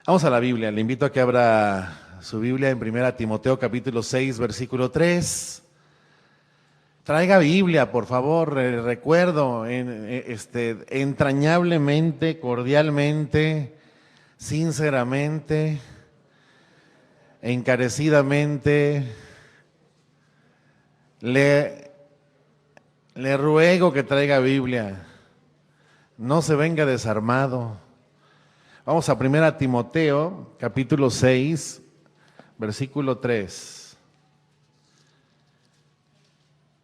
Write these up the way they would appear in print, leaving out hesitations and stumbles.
Vamos a la Biblia. Le invito a que abra su Biblia en 1 Timoteo capítulo 6, versículo 3. Traiga Biblia, por favor. Recuerdo entrañablemente, cordialmente, sinceramente, encarecidamente, le ruego que traiga Biblia. No se venga desarmado. Vamos a 1 Timoteo, capítulo 6, versículo 3.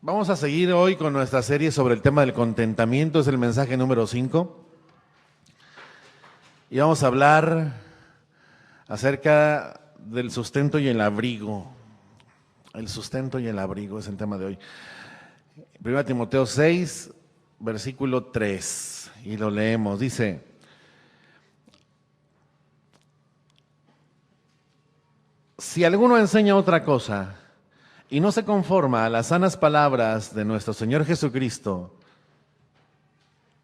Vamos a seguir hoy con nuestra serie sobre el tema del contentamiento, es el mensaje número 5. Y vamos a hablar acerca del sustento y el abrigo. El sustento y el abrigo es el tema de hoy. 1 Timoteo 6, versículo 3. Y lo leemos, dice: si alguno enseña otra cosa y no se conforma a las sanas palabras de nuestro Señor Jesucristo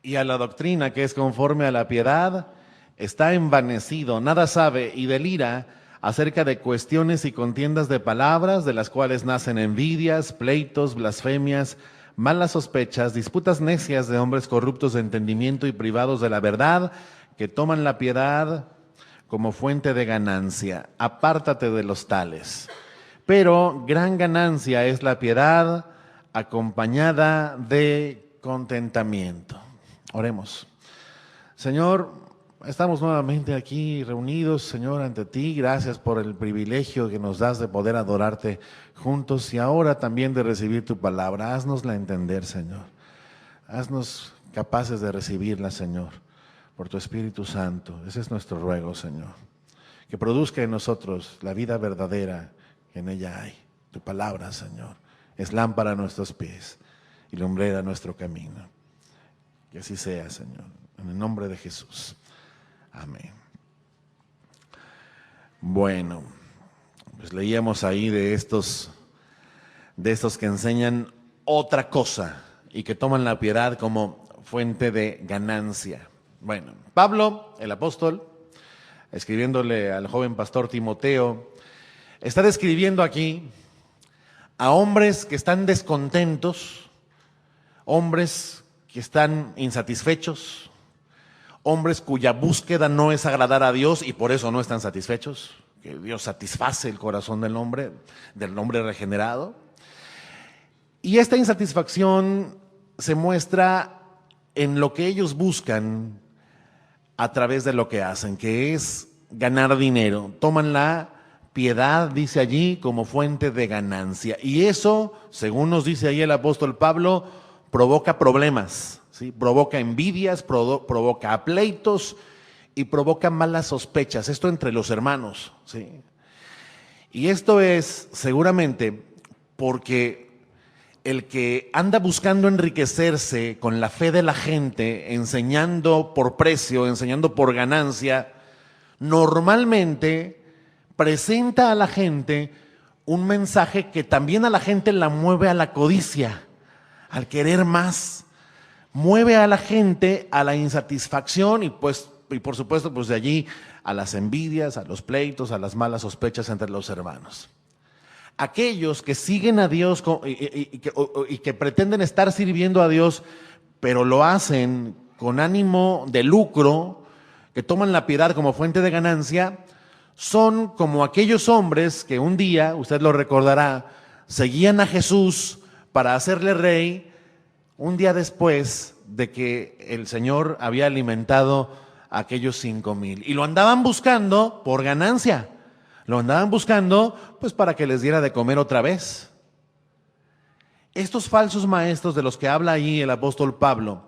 y a la doctrina que es conforme a la piedad, está envanecido, nada sabe y delira acerca de cuestiones y contiendas de palabras, de las cuales nacen envidias, pleitos, blasfemias, malas sospechas, disputas necias de hombres corruptos de entendimiento y privados de la verdad, que toman la piedad como fuente de ganancia. Apártate de los tales. Pero gran ganancia es la piedad acompañada de contentamiento. Oremos. Señor, estamos nuevamente aquí reunidos, Señor, ante ti. Gracias por el privilegio que nos das de poder adorarte juntos y ahora también de recibir tu palabra. Haznosla entender, Señor. Haznos capaces de recibirla, Señor, por tu Espíritu Santo. Ese es nuestro ruego, Señor. Que produzca en nosotros la vida verdadera que en ella hay. Tu palabra, Señor, es lámpara a nuestros pies y lumbrera a nuestro camino. Que así sea, Señor, en el nombre de Jesús. Amén. Bueno, pues leíamos ahí de estos que enseñan otra cosa y que toman la piedad como fuente de ganancia. Bueno, Pablo, el apóstol, escribiéndole al joven pastor Timoteo, está describiendo aquí a hombres que están descontentos, hombres que están insatisfechos, hombres cuya búsqueda no es agradar a Dios y por eso no están satisfechos, que Dios satisface el corazón del hombre regenerado. Y esta insatisfacción se muestra en lo que ellos buscan a través de lo que hacen, que es ganar dinero. Toman la piedad, dice allí, como fuente de ganancia. Y eso, según nos dice ahí el apóstol Pablo, provoca problemas, ¿sí? Provoca envidias, provoca pleitos y provoca malas sospechas. Esto entre los hermanos, ¿sí? Y esto es seguramente porque el que anda buscando enriquecerse con la fe de la gente, enseñando por precio, enseñando por ganancia, normalmente presenta a la gente un mensaje que también a la gente la mueve a la codicia, al querer más. Mueve a la gente a la insatisfacción y por supuesto pues de allí a las envidias, a los pleitos, a las malas sospechas entre los hermanos. Aquellos que siguen a Dios y que pretenden estar sirviendo a Dios, pero lo hacen con ánimo de lucro, que toman la piedad como fuente de ganancia, son como aquellos hombres que un día, usted lo recordará, seguían a Jesús para hacerle rey, un día después de que el Señor había alimentado a aquellos 5,000. Y lo andaban buscando por ganancia. Lo andaban buscando pues para que les diera de comer otra vez. Estos falsos maestros de los que habla ahí el apóstol Pablo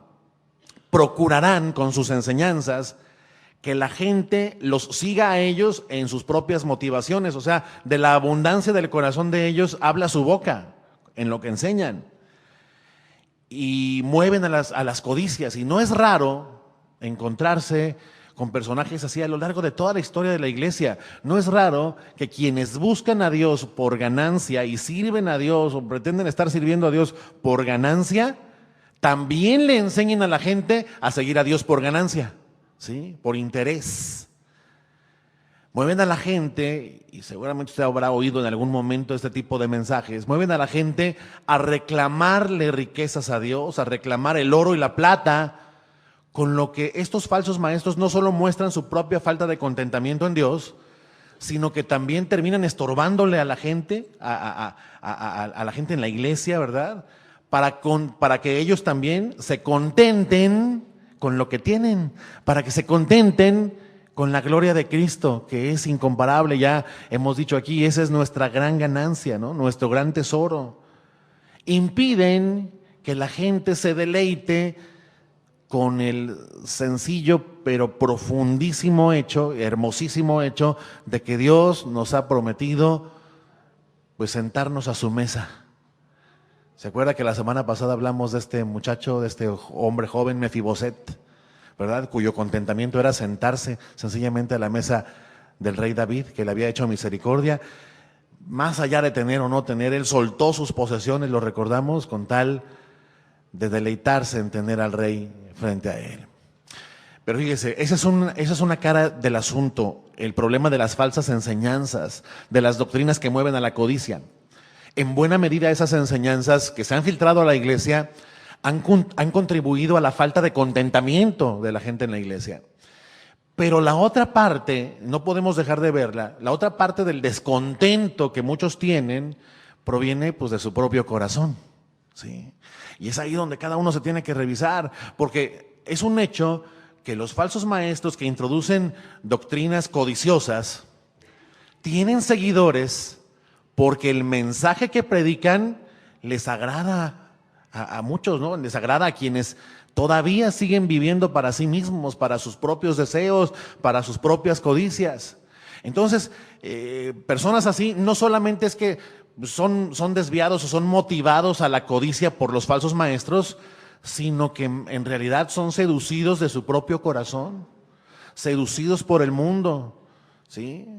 procurarán con sus enseñanzas que la gente los siga a ellos en sus propias motivaciones. O sea, de la abundancia del corazón de ellos habla su boca en lo que enseñan. Y mueven a las codicias. Y no es raro encontrarse con personajes así a lo largo de toda la historia de la iglesia. No es raro que quienes buscan a Dios por ganancia y sirven a Dios o pretenden estar sirviendo a Dios por ganancia, también le enseñen a la gente a seguir a Dios por ganancia, ¿sí? Por interés. Mueven a la gente, y seguramente usted habrá oído en algún momento este tipo de mensajes, mueven a la gente a reclamarle riquezas a Dios, a reclamar el oro y la plata, con lo que estos falsos maestros no solo muestran su propia falta de contentamiento en Dios, sino que también terminan estorbándole a la gente, a la gente en la iglesia, ¿verdad? Para que ellos también se contenten con lo que tienen, para que se contenten con la gloria de Cristo, que es incomparable. Ya hemos dicho aquí, esa es nuestra gran ganancia, ¿no? Nuestro gran tesoro. Impiden que la gente se deleite con el sencillo pero profundísimo hecho, hermosísimo hecho de que Dios nos ha prometido pues sentarnos a su mesa. ¿Se acuerda que la semana pasada hablamos de este muchacho, de este hombre joven, Mefiboset, ¿verdad? Cuyo contentamiento era sentarse sencillamente a la mesa del rey David, que le había hecho misericordia. Más allá de tener o no tener, él soltó sus posesiones, lo recordamos, con tal de deleitarse en tener al rey frente a él. Pero fíjese, esa es una cara del asunto, el problema de las falsas enseñanzas, de las doctrinas que mueven a la codicia. En buena medida esas enseñanzas que se han filtrado a la iglesia han contribuido a la falta de contentamiento de la gente en la iglesia. Pero la otra parte, no podemos dejar de verla, la otra parte del descontento que muchos tienen proviene pues de su propio corazón, ¿sí? Y es ahí donde cada uno se tiene que revisar, porque es un hecho que los falsos maestros que introducen doctrinas codiciosas tienen seguidores porque el mensaje que predican les agrada a muchos, ¿no? Les agrada a quienes todavía siguen viviendo para sí mismos, para sus propios deseos, para sus propias codicias. Entonces, personas así no solamente es que son desviados o son motivados a la codicia por los falsos maestros, sino que en realidad son seducidos de su propio corazón, seducidos por el mundo, ¿sí?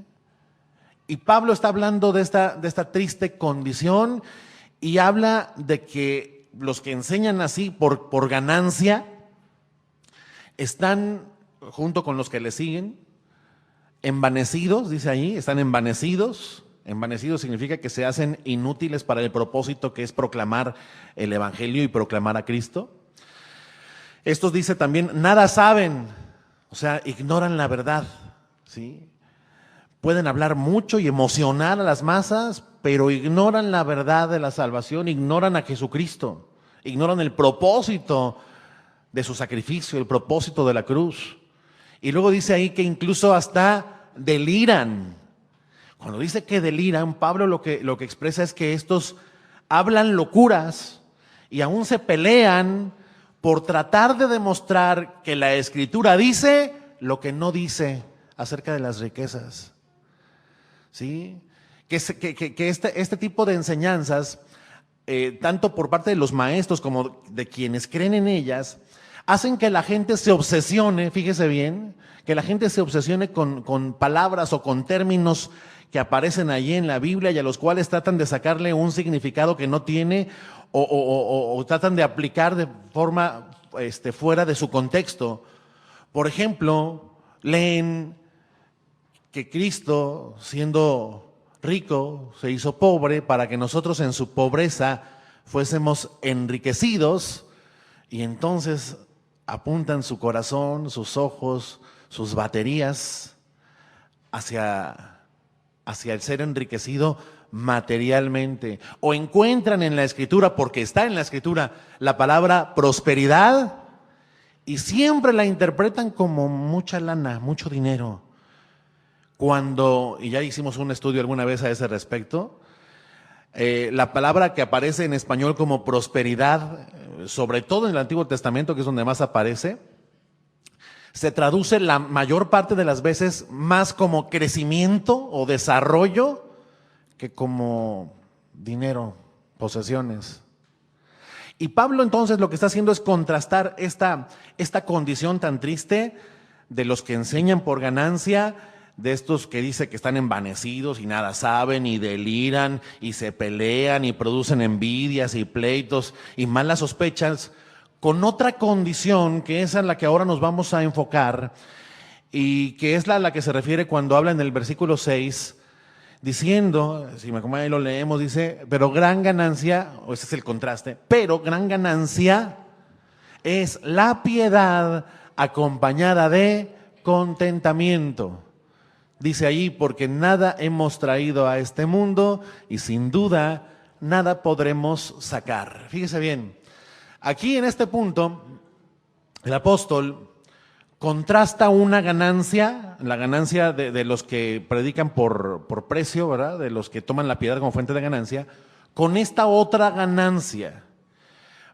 Y Pablo está hablando de esta triste condición y habla de que los que enseñan así por ganancia están, junto con los que le siguen, envanecidos, dice ahí, están envanecidos. Envanecidos significa que se hacen inútiles para el propósito que es proclamar el evangelio y proclamar a Cristo. Estos, dice también, nada saben, o sea, ignoran la verdad, ¿sí? Pueden hablar mucho y emocionar a las masas, pero ignoran la verdad de la salvación, ignoran a Jesucristo, ignoran el propósito de su sacrificio, el propósito de la cruz. Y luego dice ahí que incluso hasta deliran. Cuando dice que deliran, Pablo lo que expresa es que estos hablan locuras y aún se pelean por tratar de demostrar que la Escritura dice lo que no dice acerca de las riquezas. ¿Sí? Que este tipo de enseñanzas, tanto por parte de los maestros como de quienes creen en ellas, hacen que la gente se obsesione, fíjese bien, que la gente se obsesione con palabras o con términos que aparecen allí en la Biblia y a los cuales tratan de sacarle un significado que no tiene o tratan de aplicar de forma fuera de su contexto. Por ejemplo, leen que Cristo, siendo rico, se hizo pobre para que nosotros en su pobreza fuésemos enriquecidos, y entonces apuntan su corazón, sus ojos, sus baterías hacia el ser enriquecido materialmente. O encuentran en la Escritura, porque está en la Escritura, la palabra prosperidad y siempre la interpretan como mucha lana, mucho dinero. Cuando, y ya hicimos un estudio alguna vez a ese respecto, la palabra que aparece en español como prosperidad, sobre todo en el Antiguo Testamento, que es donde más aparece, se traduce la mayor parte de las veces más como crecimiento o desarrollo que como dinero, posesiones. Y Pablo entonces lo que está haciendo es contrastar esta condición tan triste de los que enseñan por ganancia, de estos que dice que están envanecidos y nada saben y deliran y se pelean y producen envidias y pleitos y malas sospechas, con otra condición que es en la que ahora nos vamos a enfocar, y que es la que se refiere cuando habla en el versículo 6, diciendo, si me acompañan ahí lo leemos, dice, pero gran ganancia, o ese es el contraste, pero gran ganancia es la piedad acompañada de contentamiento. Dice allí, porque nada hemos traído a este mundo y sin duda nada podremos sacar. Fíjese bien, aquí en este punto el apóstol contrasta una ganancia, la ganancia de los que predican por precio, ¿verdad? De los que toman la piedad como fuente de ganancia, con esta otra ganancia.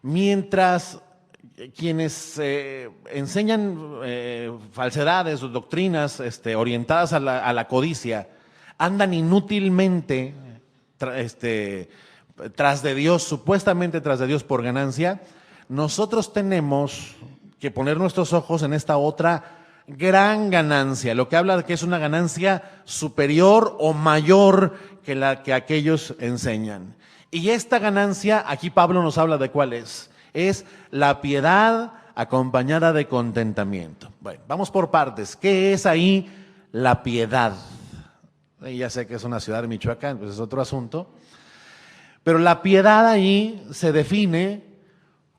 Mientras quienes enseñan falsedades o doctrinas orientadas a la codicia andan inútilmente tras de Dios, supuestamente tras de Dios por ganancia, nosotros tenemos que poner nuestros ojos en esta otra gran ganancia, lo que habla de que es una ganancia superior o mayor que la que aquellos enseñan. Y esta ganancia, aquí Pablo nos habla de cuál es la piedad acompañada de contentamiento. Bueno, vamos por partes. ¿Qué es ahí la piedad? Ya sé que es una ciudad de Michoacán, pues es otro asunto. Pero la piedad ahí se define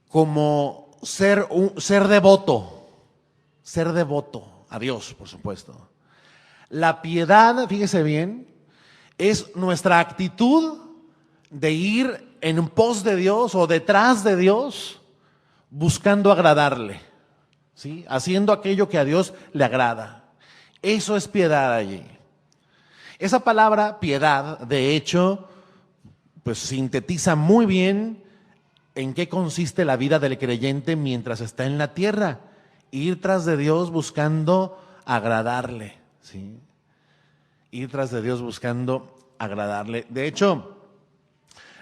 como ser devoto a Dios, por supuesto. La piedad, fíjese bien, es nuestra actitud de ir en pos de Dios o detrás de Dios, buscando agradarle, ¿sí? Haciendo aquello que a Dios le agrada. Eso es piedad allí. Esa palabra piedad, de hecho, pues sintetiza muy bien en qué consiste la vida del creyente mientras está en la tierra. Ir tras de Dios buscando agradarle, ¿sí? Ir tras de Dios buscando agradarle. De hecho,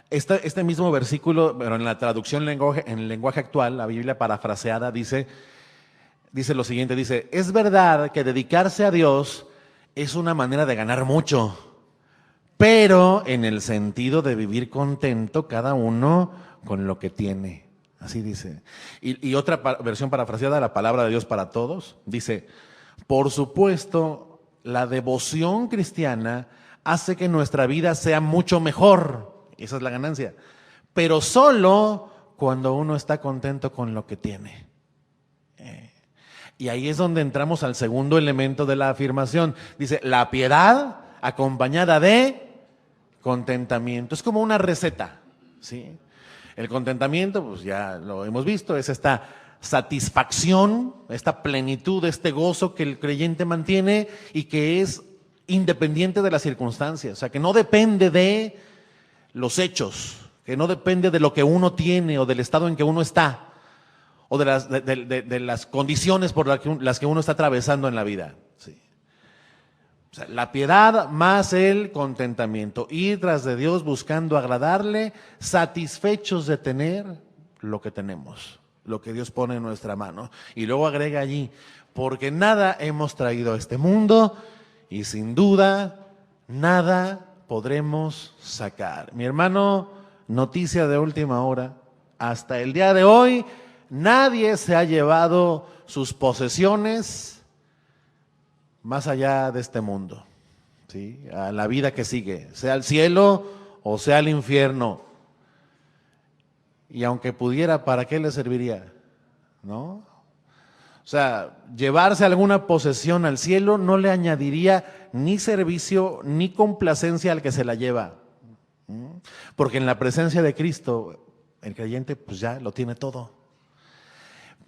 este mismo versículo, pero en la traducción en el lenguaje actual, la Biblia parafraseada, dice lo siguiente, dice, es verdad que dedicarse a Dios es una manera de ganar mucho, pero en el sentido de vivir contento cada uno con lo que tiene. Así dice. Y otra versión parafraseada, la palabra de Dios para todos, dice, por supuesto, la devoción cristiana hace que nuestra vida sea mucho mejor. Esa es la ganancia. Pero solo cuando uno está contento con lo que tiene. Y ahí es donde entramos al segundo elemento de la afirmación. Dice, la piedad acompañada de contentamiento. Es como una receta, ¿sí? El contentamiento, pues ya lo hemos visto, es esta satisfacción, esta plenitud, este gozo que el creyente mantiene y que es independiente de las circunstancias. O sea, que no depende de los hechos, que no depende de lo que uno tiene o del estado en que uno está o de las condiciones por las que uno está atravesando en la vida. Sí. O sea, la piedad más el contentamiento, ir tras de Dios buscando agradarle, satisfechos de tener lo que tenemos, lo que Dios pone en nuestra mano. Y luego agrega allí, porque nada hemos traído a este mundo y sin duda nada podremos sacar. Mi hermano, noticia de última hora, hasta el día de hoy nadie se ha llevado sus posesiones más allá de este mundo, ¿sí? A la vida que sigue, sea el cielo o sea el infierno. Y aunque pudiera, ¿para qué le serviría? ¿No? O sea, llevarse alguna posesión al cielo no le añadiría ni servicio ni complacencia al que se la lleva. Porque en la presencia de Cristo, el creyente pues ya lo tiene todo.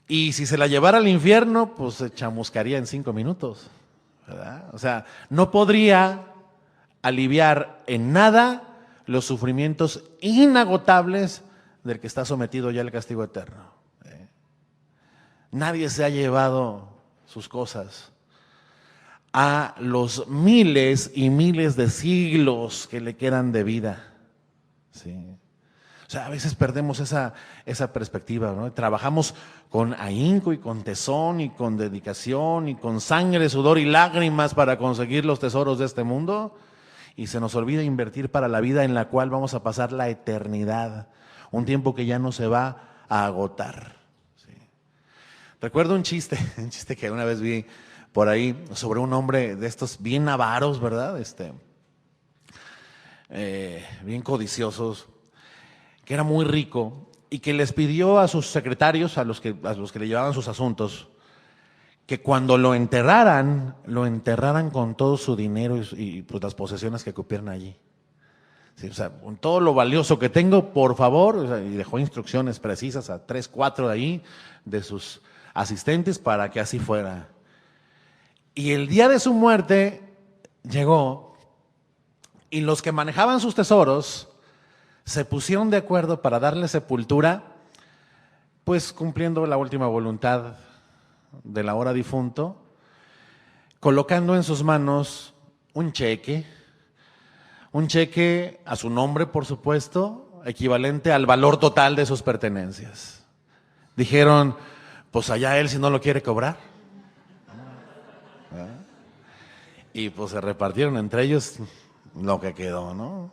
Y si se la llevara al infierno, pues se chamuscaría en 5 minutos, ¿verdad? O sea, no podría aliviar en nada los sufrimientos inagotables del que está sometido ya al castigo eterno. Nadie se ha llevado sus cosas a los miles y miles de siglos que le quedan de vida. ¿Sí? O sea, a veces perdemos esa perspectiva, ¿no? Trabajamos con ahínco y con tesón y con dedicación y con sangre, sudor y lágrimas para conseguir los tesoros de este mundo y se nos olvida invertir para la vida en la cual vamos a pasar la eternidad, un tiempo que ya no se va a agotar. Recuerdo un chiste que una vez vi por ahí sobre un hombre de estos bien avaros, ¿verdad? Bien codiciosos, que era muy rico y que les pidió a sus secretarios, a los que le llevaban sus asuntos, que cuando lo enterraran con todo su dinero y pues, las posesiones que cupieran allí. Sí, o sea, con todo lo valioso que tengo, por favor, o sea, y dejó instrucciones precisas a 3, 4 de ahí, de sus asistentes, para que así fuera. Y el día de su muerte llegó, y los que manejaban sus tesoros se pusieron de acuerdo para darle sepultura, pues cumpliendo la última voluntad del ahora difunto, colocando en sus manos un cheque a su nombre, por supuesto, equivalente al valor total de sus pertenencias. Dijeron, pues allá él si no lo quiere cobrar. Y pues se repartieron entre ellos lo que quedó, ¿no?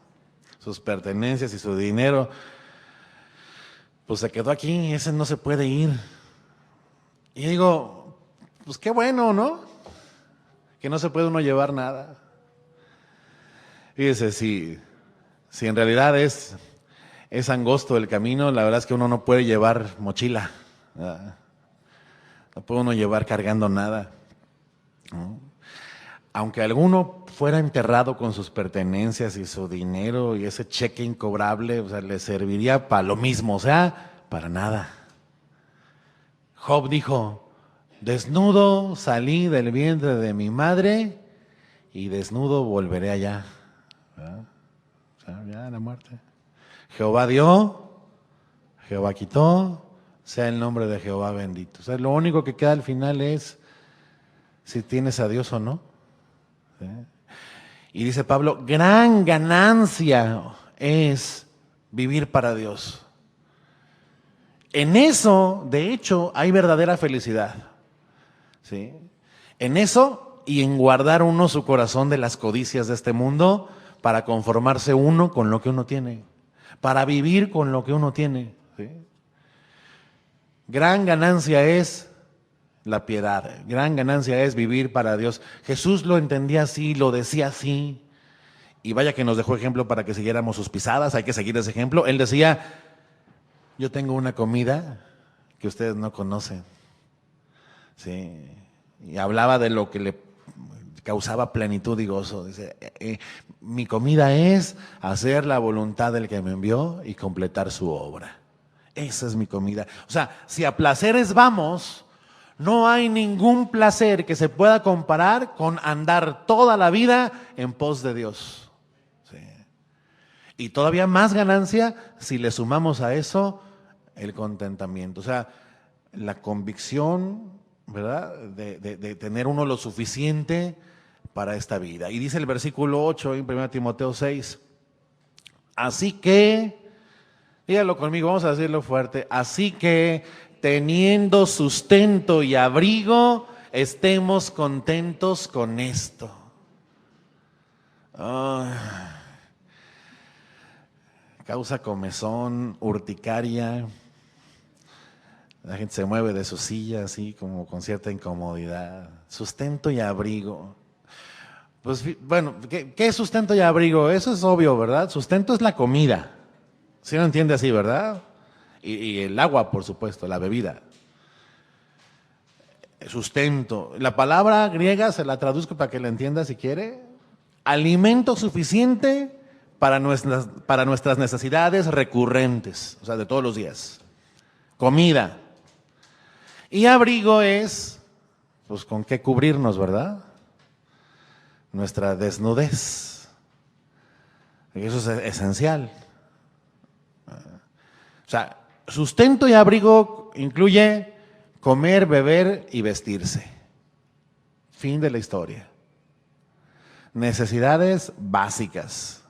Sus pertenencias y su dinero. Pues se quedó aquí, ese no se puede ir. Y digo, pues qué bueno, ¿no? Que no se puede uno llevar nada. Fíjese, si en realidad es angosto el camino, la verdad es que uno no puede llevar mochila, ¿verdad? No puede uno llevar cargando nada, ¿no? Aunque alguno fuera enterrado con sus pertenencias y su dinero y ese cheque incobrable, o sea, le serviría para lo mismo, o sea, para nada. Job dijo, desnudo salí del vientre de mi madre y desnudo volveré allá. ¿Verdad? O sea, ya la muerte. Jehová dio, Jehová quitó, sea el nombre de Jehová bendito. O sea, lo único que queda al final es si tienes a Dios o no. ¿Sí? Y dice Pablo, gran ganancia es vivir para Dios. En eso, de hecho, hay verdadera felicidad. ¿Sí? En eso y en guardar uno su corazón de las codicias de este mundo para conformarse uno con lo que uno tiene, para vivir con lo que uno tiene. ¿Sí? Gran ganancia es la piedad, gran ganancia es vivir para Dios. Jesús lo entendía así, lo decía así, y vaya que nos dejó ejemplo para que siguiéramos sus pisadas, hay que seguir ese ejemplo. Él decía, yo tengo una comida que ustedes no conocen. Sí. Y hablaba de lo que le causaba plenitud y gozo. Dice, mi comida es hacer la voluntad del que me envió y completar su obra. Esa es mi comida. O sea, si a placeres vamos, no hay ningún placer que se pueda comparar con andar toda la vida en pos de Dios. Sí. Y todavía más ganancia si le sumamos a eso el contentamiento. O sea, la convicción, ¿verdad? De tener uno lo suficiente para esta vida. Y dice el versículo 8 en 1 Timoteo 6. Así que, dígalo conmigo, vamos a decirlo fuerte. Así que, teniendo sustento y abrigo, estemos contentos con esto. Causa comezón, urticaria. La gente se mueve de su silla así como con cierta incomodidad. Sustento y abrigo. Pues bueno, ¿qué es sustento y abrigo? Eso es obvio, ¿verdad? Sustento es la comida. ¿Sí lo entiende así, verdad? Y el agua, por supuesto, la bebida. Sustento. La palabra griega se la traduzco para que la entienda si quiere. Alimento suficiente para nuestras necesidades recurrentes, o sea, de todos los días. Comida. Y abrigo es, pues, con qué cubrirnos, ¿verdad? Nuestra desnudez. Eso es esencial. O sea, sustento y abrigo incluye comer, beber y vestirse. Fin de la historia. Necesidades básicas.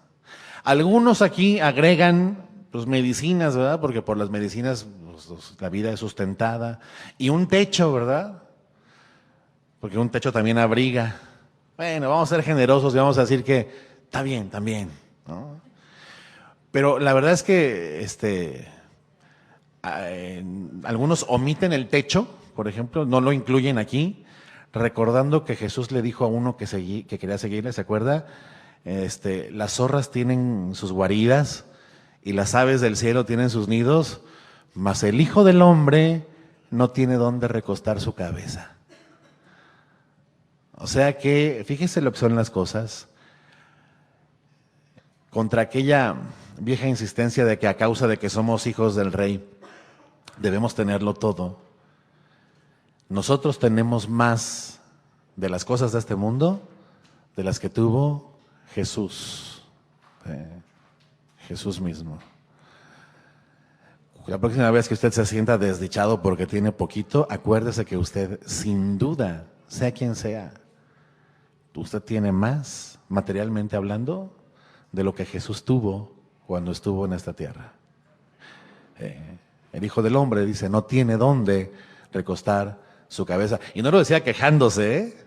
Algunos aquí agregan pues, medicinas, ¿verdad? Porque por las medicinas pues, la vida es sustentada. Y un techo, ¿verdad? Porque un techo también abriga. Bueno, vamos a ser generosos y vamos a decir que está bien, también, ¿no? Pero la verdad es que algunos omiten el techo, por ejemplo, no lo incluyen aquí. recordando que Jesús le dijo a uno que quería seguirle, ¿se acuerda? Las zorras tienen sus guaridas y las aves del cielo tienen sus nidos, mas el Hijo del Hombre no tiene dónde recostar su cabeza. O sea que, fíjese lo que son las cosas. Contra aquella vieja insistencia de que a causa de que somos hijos del Rey, debemos tenerlo todo. Nosotros tenemos más de las cosas de este mundo de las que tuvo Jesús. Jesús mismo. La próxima vez que usted se sienta desdichado porque tiene poquito, acuérdese que usted, sin duda, sea quien sea, usted tiene más, materialmente hablando, de lo que Jesús tuvo cuando estuvo en esta tierra. El Hijo del Hombre, dice, no tiene dónde recostar su cabeza. Y no lo decía quejándose, ¿eh?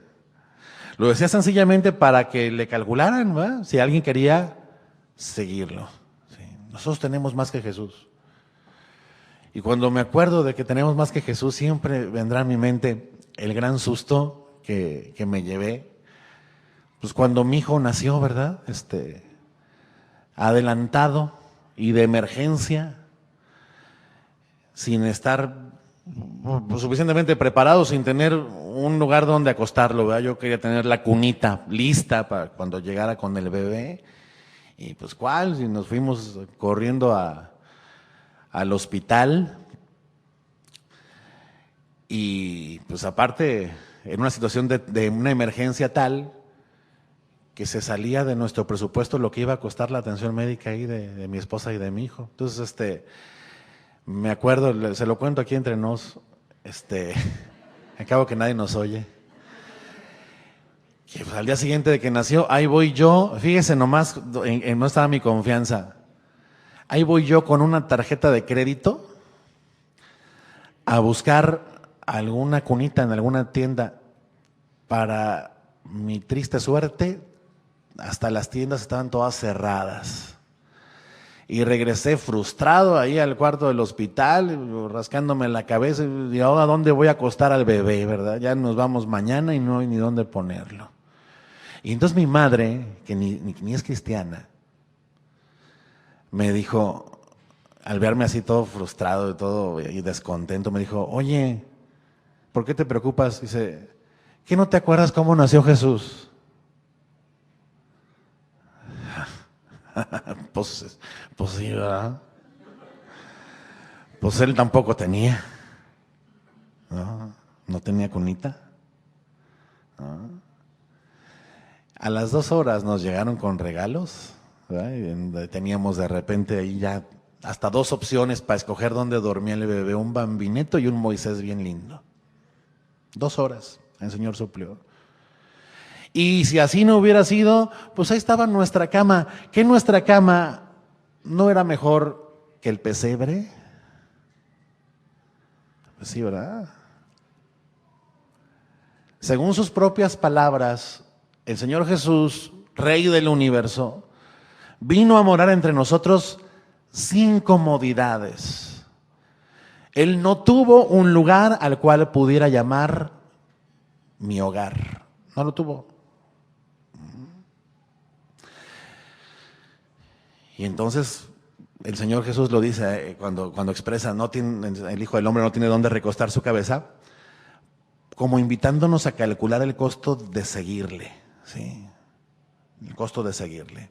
Lo decía sencillamente para que le calcularan, ¿verdad? Si alguien quería seguirlo. Sí. Nosotros tenemos más que Jesús. Y cuando me acuerdo de que tenemos más que Jesús, siempre vendrá a mi mente el gran susto que me llevé. Pues cuando mi hijo nació, ¿verdad? Adelantado y de emergencia, sin estar suficientemente preparado, sin tener un lugar donde acostarlo, ¿verdad? Yo quería tener la cunita lista para cuando llegara con el bebé. Y pues ¿cuál? Si nos fuimos corriendo al hospital. Y pues aparte, en una situación de una emergencia tal, que se salía de nuestro presupuesto lo que iba a costar la atención médica ahí de mi esposa y de mi hijo. Entonces, me acuerdo, se lo cuento aquí entre nos, acabo que nadie nos oye. Que pues, al día siguiente de que nació, ahí voy yo, fíjese nomás, no estaba mi confianza. Ahí voy yo con una tarjeta de crédito a buscar alguna cunita en alguna tienda. Para mi triste suerte, hasta las tiendas estaban todas cerradas. Y regresé frustrado ahí al cuarto del hospital, rascándome la cabeza. Y ahora, ¿dónde voy a acostar al bebé, verdad? Ya nos vamos mañana y no hay ni dónde ponerlo. Y entonces mi madre, que ni es cristiana, me dijo, al verme así todo frustrado y todo y descontento, me dijo, oye, ¿por qué te preocupas? Dice, ¿qué no te acuerdas cómo nació Jesús? Pues sí, ¿verdad? Pues él tampoco tenía. No tenía cunita. A las 2 horas nos llegaron con regalos, ¿verdad? Y teníamos de repente ahí ya hasta 2 opciones para escoger dónde dormía el bebé, un Bambineto y un Moisés bien lindo. 2 horas, el Señor suplió. Y si así no hubiera sido, pues ahí estaba nuestra cama. ¿Que nuestra cama no era mejor que el pesebre? Pues sí, ¿verdad? Según sus propias palabras, el Señor Jesús, Rey del universo, vino a morar entre nosotros sin comodidades. Él no tuvo un lugar al cual pudiera llamar mi hogar. No lo tuvo. Y entonces el Señor Jesús lo dice cuando expresa, el Hijo del Hombre no tiene dónde recostar su cabeza, como invitándonos a calcular el costo de seguirle, ¿sí? El costo de seguirle.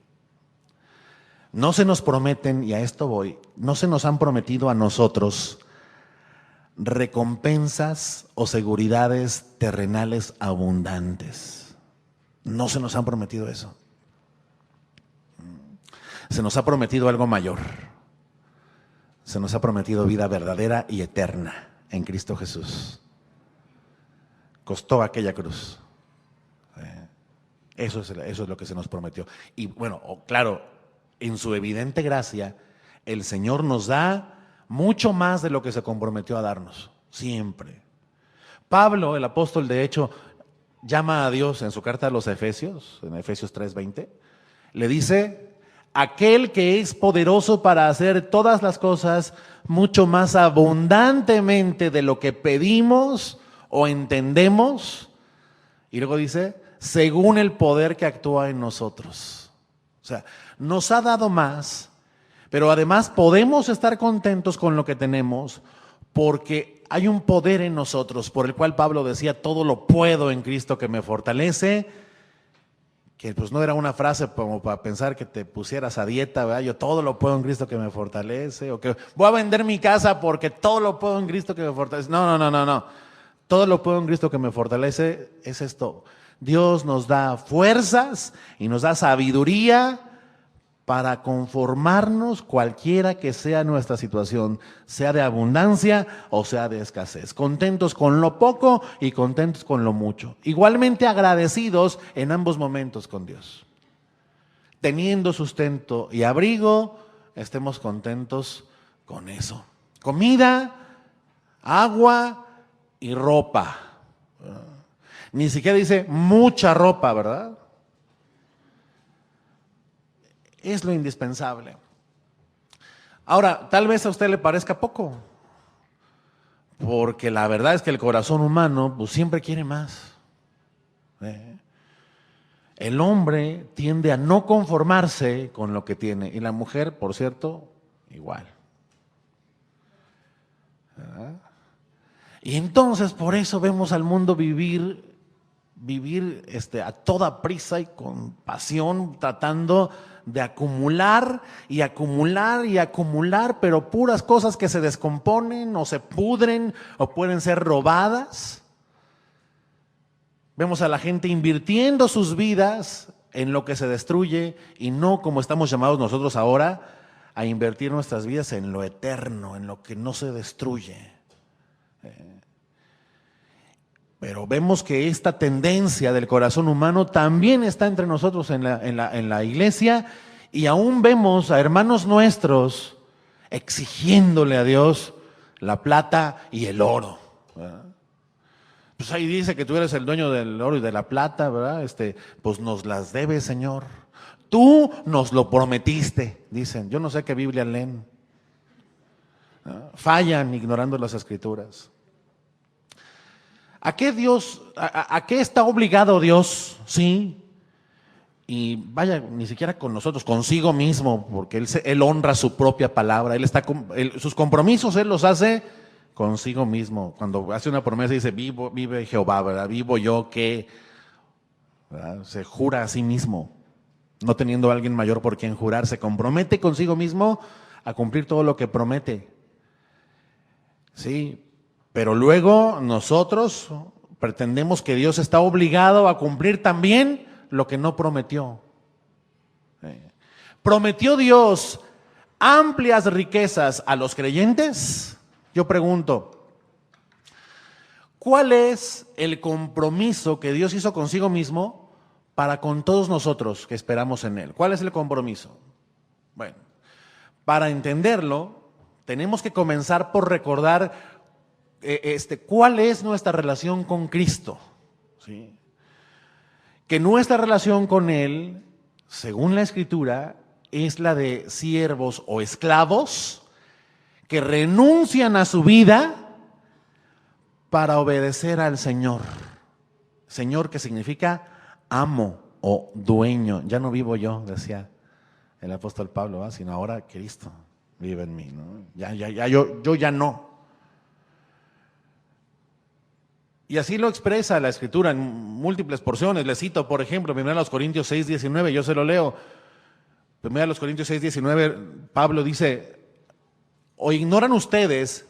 No se nos prometen, y a esto voy, no se nos han prometido a nosotros recompensas o seguridades terrenales abundantes. No se nos han prometido eso. Se nos ha prometido algo mayor. Se nos ha prometido vida verdadera y eterna en Cristo Jesús. Costó aquella cruz. Eso es lo que se nos prometió. Y bueno, claro, en su evidente gracia, el Señor nos da mucho más de lo que se comprometió a darnos, siempre. Pablo, el apóstol, de hecho, llama a Dios en su carta a los Efesios, en Efesios 3:20, le dice, aquel que es poderoso para hacer todas las cosas mucho más abundantemente de lo que pedimos o entendemos, Y luego dice, según el poder que actúa en nosotros. O sea, nos ha dado más, pero además podemos estar contentos con lo que tenemos porque hay un poder en nosotros por el cual Pablo decía, todo lo puedo en Cristo que me fortalece, que pues no era una frase como para pensar que te pusieras a dieta, ¿verdad? Yo todo lo puedo en Cristo que me fortalece, o que voy a vender mi casa porque todo lo puedo en Cristo que me fortalece. No. Todo lo puedo en Cristo que me fortalece es esto. Dios nos da fuerzas y nos da sabiduría para conformarnos cualquiera que sea nuestra situación, sea de abundancia o sea de escasez. Contentos con lo poco y contentos con lo mucho. Igualmente agradecidos en ambos momentos con Dios. Teniendo sustento y abrigo, estemos contentos con eso. Comida, agua y ropa. Ni siquiera dice mucha ropa, ¿verdad? Es lo indispensable. Ahora, tal vez a usted le parezca poco, porque la verdad es que el corazón humano pues, siempre quiere más. El hombre tiende a no conformarse con lo que tiene, y la mujer, por cierto, igual. ¿Verdad? Y entonces por eso vemos al mundo vivir a toda prisa y con pasión, tratando de acumular y acumular y acumular, pero puras cosas que se descomponen o se pudren o pueden ser robadas. Vemos a la gente invirtiendo sus vidas en lo que se destruye y no como estamos llamados nosotros ahora a invertir nuestras vidas en lo eterno, en lo que no se destruye. Pero vemos que esta tendencia del corazón humano también está entre nosotros en la iglesia, y aún vemos a hermanos nuestros exigiéndole a Dios la plata y el oro, ¿verdad? Pues ahí dice que tú eres el dueño del oro y de la plata, ¿verdad? Pues nos las debes, Señor. Tú nos lo prometiste, dicen. Yo no sé qué Biblia leen. Fallan ignorando las Escrituras. ¿A qué está obligado Dios? Sí. Y vaya, ni siquiera con nosotros, consigo mismo, porque Él honra su propia palabra. Sus compromisos Él los hace consigo mismo. Cuando hace una promesa dice, vive Jehová, ¿verdad? Vivo yo que, ¿verdad? Se jura a sí mismo, no teniendo a alguien mayor por quien jurar. Se compromete consigo mismo a cumplir todo lo que promete. Sí. Pero luego nosotros pretendemos que Dios está obligado a cumplir también lo que no prometió. ¿Prometió Dios amplias riquezas a los creyentes? Yo pregunto, ¿cuál es el compromiso que Dios hizo consigo mismo para con todos nosotros que esperamos en Él? ¿Cuál es el compromiso? Bueno, para entenderlo, tenemos que comenzar por recordar ¿cuál es nuestra relación con Cristo? ¿Sí? Que nuestra relación con Él, según la Escritura, es la de siervos o esclavos que renuncian a su vida para obedecer al Señor. Señor, que significa amo o dueño. Ya no vivo yo, decía el apóstol Pablo, ¿verdad? Sino ahora Cristo vive en mí, ¿no? Yo ya no. Y así lo expresa la Escritura en múltiples porciones. Le cito, por ejemplo, 1 Corintios 6:19, yo se lo leo. 1 Corintios 6:19, Pablo dice, ¿o ignoran ustedes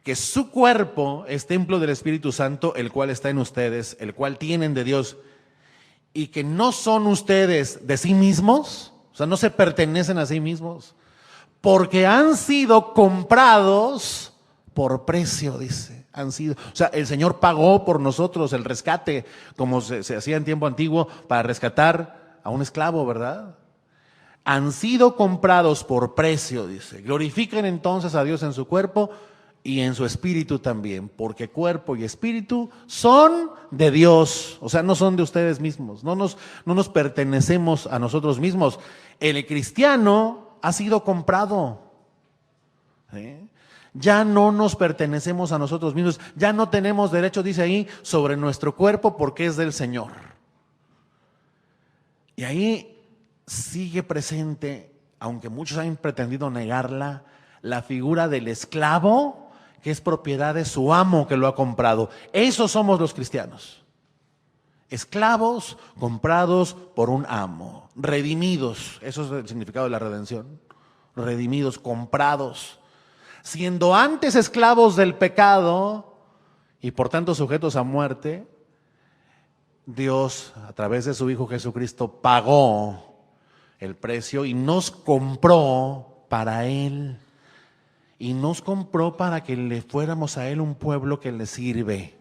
que su cuerpo es templo del Espíritu Santo, el cual está en ustedes, el cual tienen de Dios, y que no son ustedes de sí mismos? O sea, no se pertenecen a sí mismos, porque han sido comprados por precio, dice. O sea, el Señor pagó por nosotros el rescate, como se hacía en tiempo antiguo para rescatar a un esclavo, ¿verdad? Han sido comprados por precio, dice. Glorifiquen entonces a Dios en su cuerpo y en su espíritu también, porque cuerpo y espíritu son de Dios, o sea, no son de ustedes mismos, no nos pertenecemos a nosotros mismos. El cristiano ha sido comprado, ¿sí? Ya no nos pertenecemos a nosotros mismos, ya no tenemos derecho, dice ahí, sobre nuestro cuerpo porque es del Señor. Y ahí sigue presente, aunque muchos han pretendido negarla, la figura del esclavo que es propiedad de su amo que lo ha comprado. Esos somos los cristianos. Esclavos comprados por un amo, redimidos, eso es el significado de la redención, redimidos, comprados, siendo antes esclavos del pecado y por tanto sujetos a muerte. Dios, a través de su Hijo Jesucristo, pagó el precio y nos compró para Él. Y nos compró para que le fuéramos a Él un pueblo que le sirve.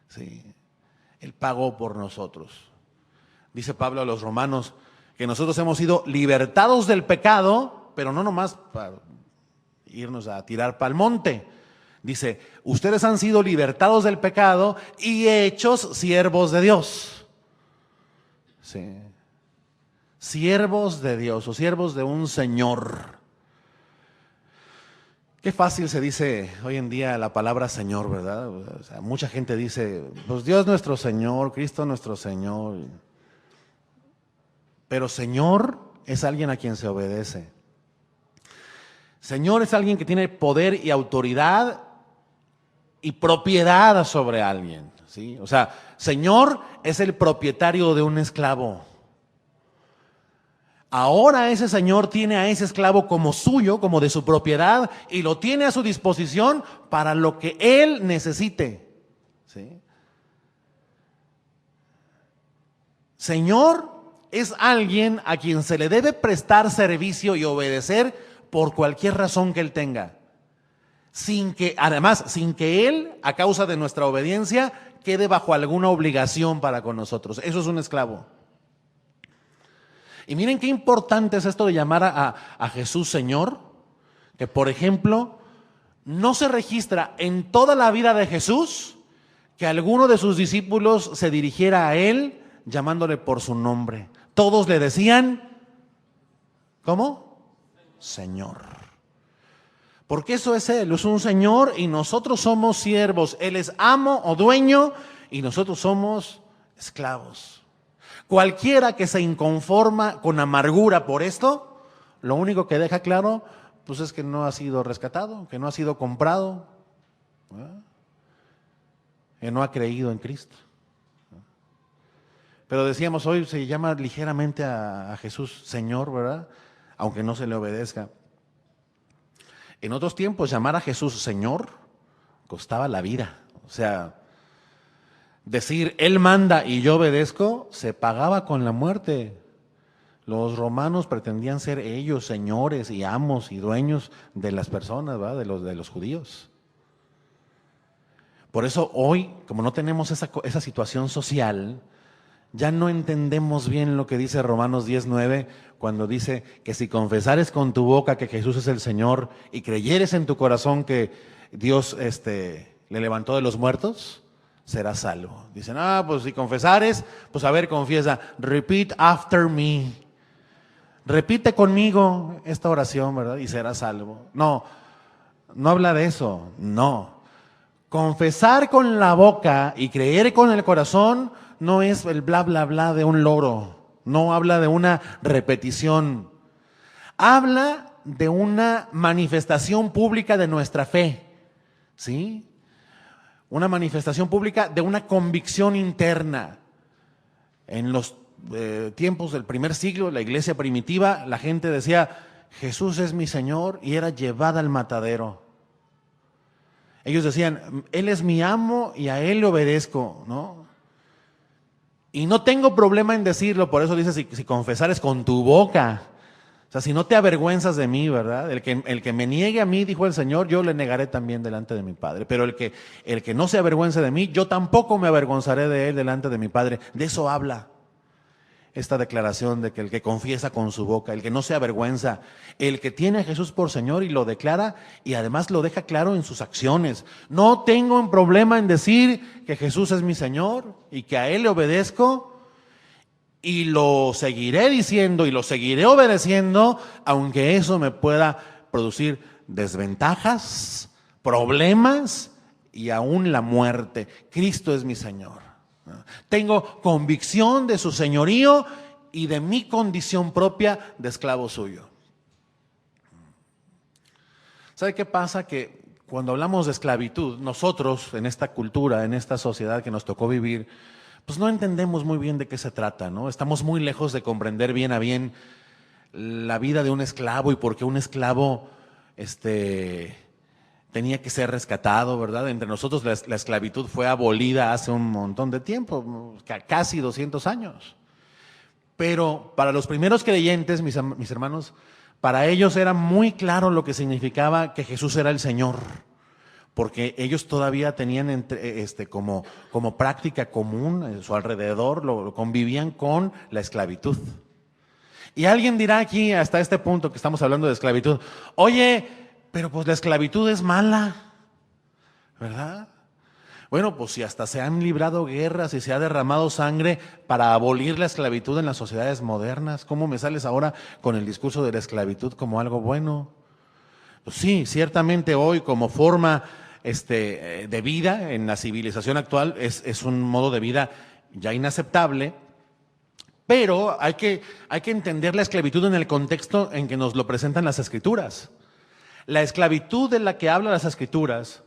Sí. Él pagó por nosotros. Dice Pablo a los romanos que nosotros hemos sido libertados del pecado, pero no nomás para irnos a tirar pa'l monte. Dice, ustedes han sido libertados del pecado y hechos siervos de Dios. Sí. Siervos de Dios o siervos de un Señor. Qué fácil se dice hoy en día la palabra Señor, ¿verdad? O sea, mucha gente dice, pues Dios nuestro Señor, Cristo nuestro Señor. Pero Señor es alguien a quien se obedece. Señor es alguien que tiene poder y autoridad y propiedad sobre alguien, ¿sí? O sea, Señor es el propietario de un esclavo. Ahora ese señor tiene a ese esclavo como suyo, como de su propiedad, y lo tiene a su disposición para lo que él necesite. ¿Sí? Señor es alguien a quien se le debe prestar servicio y obedecer por cualquier razón que él tenga. Sin que él, a causa de nuestra obediencia, quede bajo alguna obligación para con nosotros. Eso es un esclavo. Y miren qué importante es esto de llamar a Jesús Señor, que por ejemplo, no se registra en toda la vida de Jesús que alguno de sus discípulos se dirigiera a Él llamándole por su nombre. Todos le decían, ¿cómo? Señor. Porque eso es Él, es un Señor y nosotros somos siervos. Él es amo o dueño y nosotros somos esclavos. Cualquiera que se inconforma con amargura por esto, lo único que deja claro, pues es que no ha sido rescatado, que no ha sido comprado, ¿verdad? Que no ha creído en Cristo. Pero decíamos, hoy se llama ligeramente a Jesús Señor, ¿verdad? Aunque no se le obedezca. En otros tiempos llamar a Jesús Señor costaba la vida. O sea, decir Él manda y yo obedezco se pagaba con la muerte. Los romanos pretendían ser ellos señores y amos y dueños de las personas, ¿verdad? De los judíos. Por eso hoy, como no tenemos esa situación social, ya no entendemos bien lo que dice Romanos 10:9 cuando dice que si confesares con tu boca que Jesús es el Señor y creyeres en tu corazón que Dios le levantó de los muertos, serás salvo. Dicen, pues si confesares, pues a ver, confiesa, repeat after me. Repite conmigo esta oración, ¿verdad? Y serás salvo. No habla de eso, no. Confesar con la boca y creer con el corazón no es el bla, bla, bla de un loro. No habla de una repetición. Habla de una manifestación pública de nuestra fe. ¿Sí? Una manifestación pública de una convicción interna. En los tiempos del primer siglo, la iglesia primitiva, la gente decía, Jesús es mi Señor, y era llevada al matadero. Ellos decían, Él es mi amo y a Él le obedezco, ¿no? Y no tengo problema en decirlo, por eso dice, si confesares con tu boca. O sea, si no te avergüenzas de mí, ¿verdad? El que me niegue a mí, dijo el Señor, yo le negaré también delante de mi Padre. Pero el que no se avergüence de mí, yo tampoco me avergonzaré de él delante de mi Padre. De eso habla esta declaración de que el que confiesa con su boca, el que no se avergüenza, el que tiene a Jesús por Señor y lo declara y además lo deja claro en sus acciones. No tengo un problema en decir que Jesús es mi Señor y que a Él le obedezco y lo seguiré diciendo y lo seguiré obedeciendo, aunque eso me pueda producir desventajas, problemas y aún la muerte. Cristo es mi Señor. Tengo convicción de su señorío y de mi condición propia de esclavo suyo. ¿Sabe qué pasa? Que cuando hablamos de esclavitud, nosotros en esta cultura, en esta sociedad que nos tocó vivir, pues no entendemos muy bien de qué se trata, ¿no? Estamos muy lejos de comprender bien a bien la vida de un esclavo y por qué un esclavo tenía que ser rescatado, ¿verdad? Entre nosotros la esclavitud fue abolida hace un montón de tiempo, casi 200 años. Pero para los primeros creyentes, mis hermanos, para ellos era muy claro lo que significaba que Jesús era el Señor, porque ellos todavía tenían como práctica común en su alrededor, lo convivían con la esclavitud. Y alguien dirá aquí, hasta este punto que estamos hablando de esclavitud, oye, pero pues la esclavitud es mala, ¿verdad? Bueno, pues si hasta se han librado guerras y se ha derramado sangre para abolir la esclavitud en las sociedades modernas, ¿cómo me sales ahora con el discurso de la esclavitud como algo bueno? Pues sí, ciertamente hoy como forma de vida en la civilización actual es un modo de vida ya inaceptable, pero hay que entender la esclavitud en el contexto en que nos lo presentan las Escrituras. La esclavitud de la que hablan las Escrituras,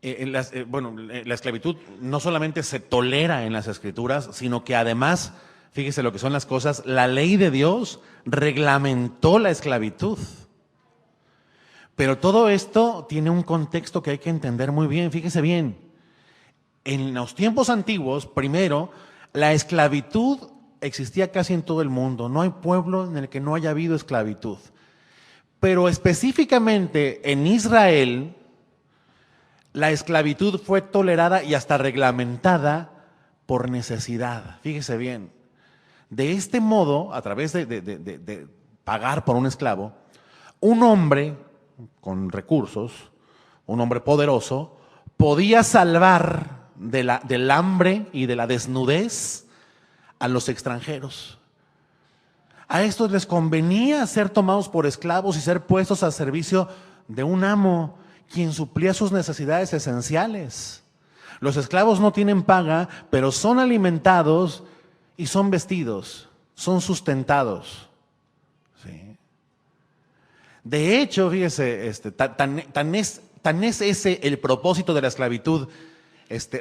la esclavitud no solamente se tolera en las Escrituras, sino que además, fíjese lo que son las cosas, la ley de Dios reglamentó la esclavitud. Pero todo esto tiene un contexto que hay que entender muy bien. Fíjese bien, en los tiempos antiguos, primero, la esclavitud existía casi en todo el mundo. No hay pueblo en el que no haya habido esclavitud. Pero específicamente en Israel, la esclavitud fue tolerada y hasta reglamentada por necesidad. Fíjese bien, de este modo, a través de pagar por un esclavo, un hombre con recursos, un hombre poderoso, podía salvar del hambre y de la desnudez a los extranjeros. A estos les convenía ser tomados por esclavos y ser puestos al servicio de un amo quien suplía sus necesidades esenciales. Los esclavos no tienen paga, pero son alimentados y son vestidos, son sustentados. ¿Sí? De hecho, fíjese, tan es ese el propósito de la esclavitud